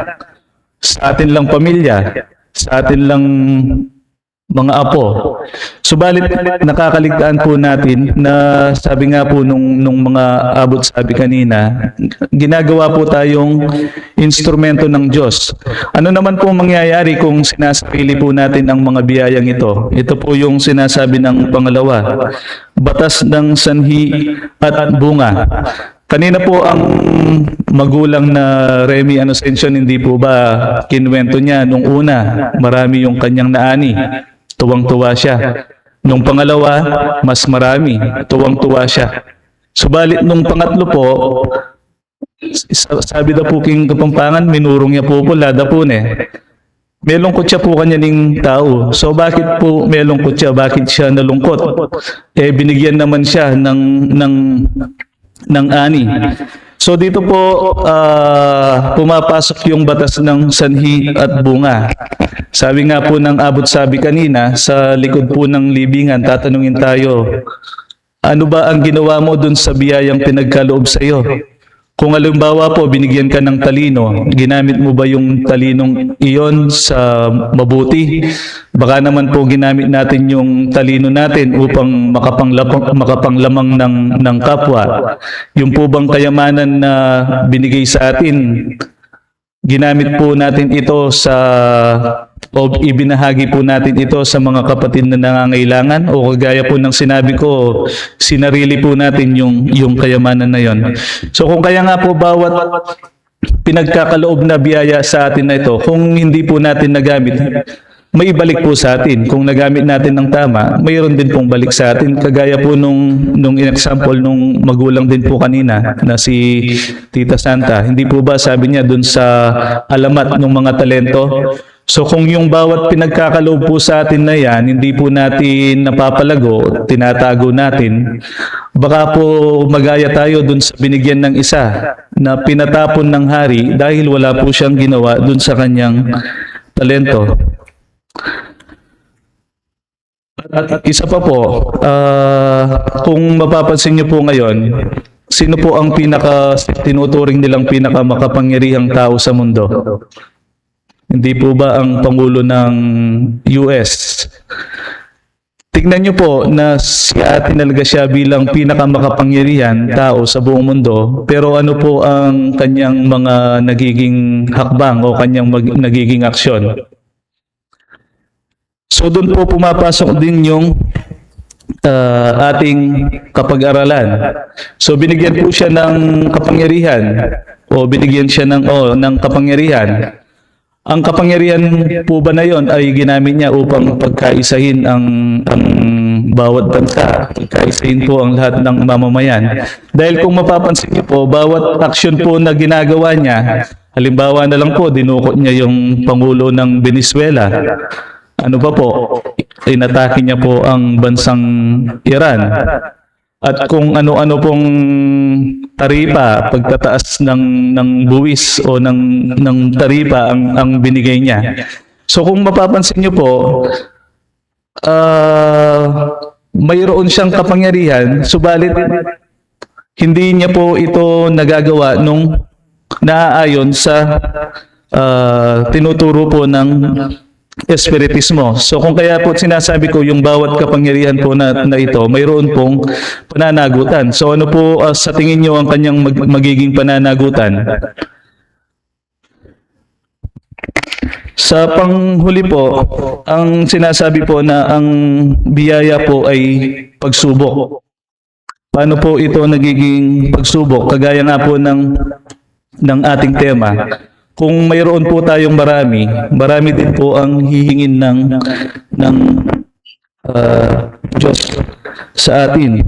pamilya, sa atin lang mga apo. Subalit nakakaligtaan po natin na sabi nga po nung mga abot sabi kanina, ginagawa po tayong instrumento ng Diyos. Ano naman po mangyayari kung sinasarili po natin ang mga biyayang ito? Ito po yung sinasabi ng pangalawa, batas ng sanhi at bunga. Kanina po ang magulang na Remy Inocencio, hindi po ba kinuwento niya nung una, marami yung kanyang naani, tuwang-tuwa siya. Nung pangalawa, mas marami, tuwang-tuwa siya. Subalit nung pangatlo po, sabi daw po king Kapampangan, minurong niya po lada po may lungkot siya po kanyaning tao. So bakit po may lungkot siya? Bakit siya nalungkot? Binigyan naman siya ng ani. So dito po pumapasok yung batas ng sanhi at bunga. Sabi nga po ng abot sabi kanina, sa likod po ng libingan, tatanungin tayo, ano ba ang ginawa mo dun sa biyayang pinagkaloob sa iyo? Kung halimbawa po, binigyan ka ng talino, ginamit mo ba yung talinong iyon sa mabuti? Baka naman po ginamit natin yung talino natin upang makapanglamang ng kapwa. Yung po bang kayamanan na binigay sa atin, ginamit po natin ito o ibinahagi po natin ito sa mga kapatid na nangangailangan, o kagaya po ng sinabi ko, sinarili po natin yung kayamanan na yon. So kung kaya nga po bawat pinagkakaloob na biyaya sa atin na ito, kung hindi po natin nagamit, may ibalik po sa atin. Kung nagamit natin ng tama, mayroon din pong balik sa atin. Kagaya po nung in-example nung magulang din po kanina na si Tita Santa. Hindi po ba sabi niya dun sa alamat ng mga talento? So kung yung bawat pinagkakaloob po sa atin na yan, hindi po natin napapalago, tinatago natin, baka po magaya tayo dun sa binigyan ng isa na pinatapon ng hari dahil wala po siyang ginawa dun sa kanyang talento. At isa pa po, kung mapapansin niyo po ngayon, sino po ang tinuturing nilang pinakamakapangyarihang tao sa mundo? Hindi po ba ang Pangulo ng US? Tingnan niyo po na tinalaga siya bilang pinakamakapangyarihan tao sa buong mundo, pero ano po ang kanyang mga nagiging hakbang o kanyang nagiging aksyon? So doon po pumapasok din yung ating kapag-aralan. So binigyan po siya ng kapangyarihan o binigyan siya ng kapangyarihan. Ang kapangyarihan po ba na yon ay ginamit niya upang pagkaisahin ang bawat bansa, pagkaisahin po ang lahat ng mamamayan. Dahil kung mapapansin niyo po, bawat aksyon po na ginagawa niya, halimbawa na lang po, dinukot niya yung Pangulo ng Venezuela. Ano pa po? Inatake niya po ang bansang Iran. At kung ano-ano pong taripa, pagtataas ng buwis o ng taripa ang binigay niya. So kung mapapansin niyo po, mayroon siyang kapangyarihan, subalit hindi niya po ito nagagawa nung naaayon sa tinuturo po ng espiritismo. So kung kaya po sinasabi ko yung bawat kapangyarihan po na ito, mayroon pong pananagutan. So ano po sa tingin nyo ang kanyang magiging pananagutan? Sa panghuli po, ang sinasabi po na ang biyaya po ay pagsubok. Paano po ito nagiging pagsubok? Kagaya nga po ng ating tema. Kung mayroon po tayong marami din po ang hihingin ng Diyos sa atin.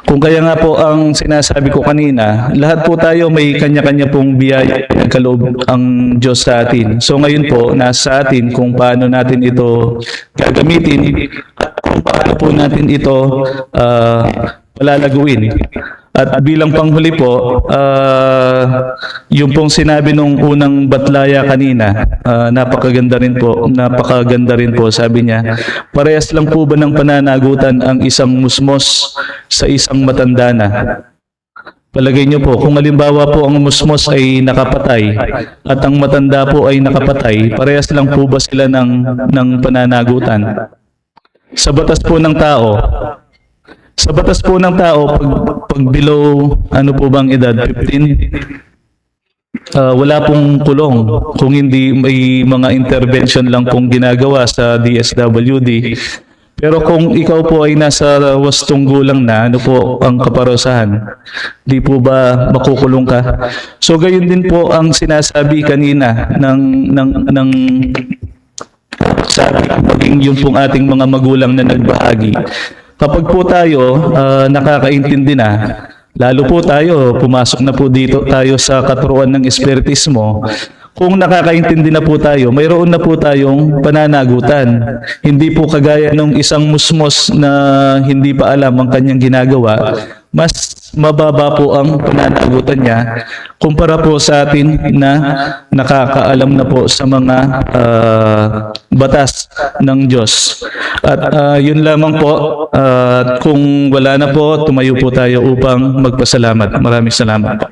Kung kaya nga po ang sinasabi ko kanina, lahat po tayo may kanya-kanya pong biyaya na kaloob ang Diyos sa atin. So ngayon po, nasa atin kung paano natin ito gagamitin at kung paano po natin ito palalaguin. At bilang panghuli po, yung pong sinabi nung unang batlaya kanina, napakaganda rin po, sabi niya, parehas lang po ba ng pananagutan ang isang musmos sa isang matanda na? Palagay niyo po, kung halimbawa po ang musmos ay nakapatay at ang matanda po ay nakapatay, parehas lang po ba sila ng pananagutan? Sa batas po ng tao, pag below, ano po bang edad? 15? Wala pong kulong. Kung hindi, may mga intervention lang pong ginagawa sa DSWD. Pero kung ikaw po ay nasa wastong gulang na, ano po ang kaparusahan? Di po ba makukulong ka? So gayon din po ang sinasabi kanina ng sabi, maging yung pong ating mga magulang na nagbahagi. Kapag po tayo nakakaintindi na, lalo po tayo, pumasok na po dito tayo sa katuruan ng espiritismo, kung nakakaintindi na po tayo, mayroon na po tayong pananagutan. Hindi po kagaya ng isang musmos na hindi pa alam ang kanyang ginagawa, mas mababa po ang pananagutan niya kumpara po sa atin na nakakaalam na po sa mga batas ng Diyos. At yun lamang po, at kung wala na po, tumayo po tayo upang magpasalamat. Maraming salamat po.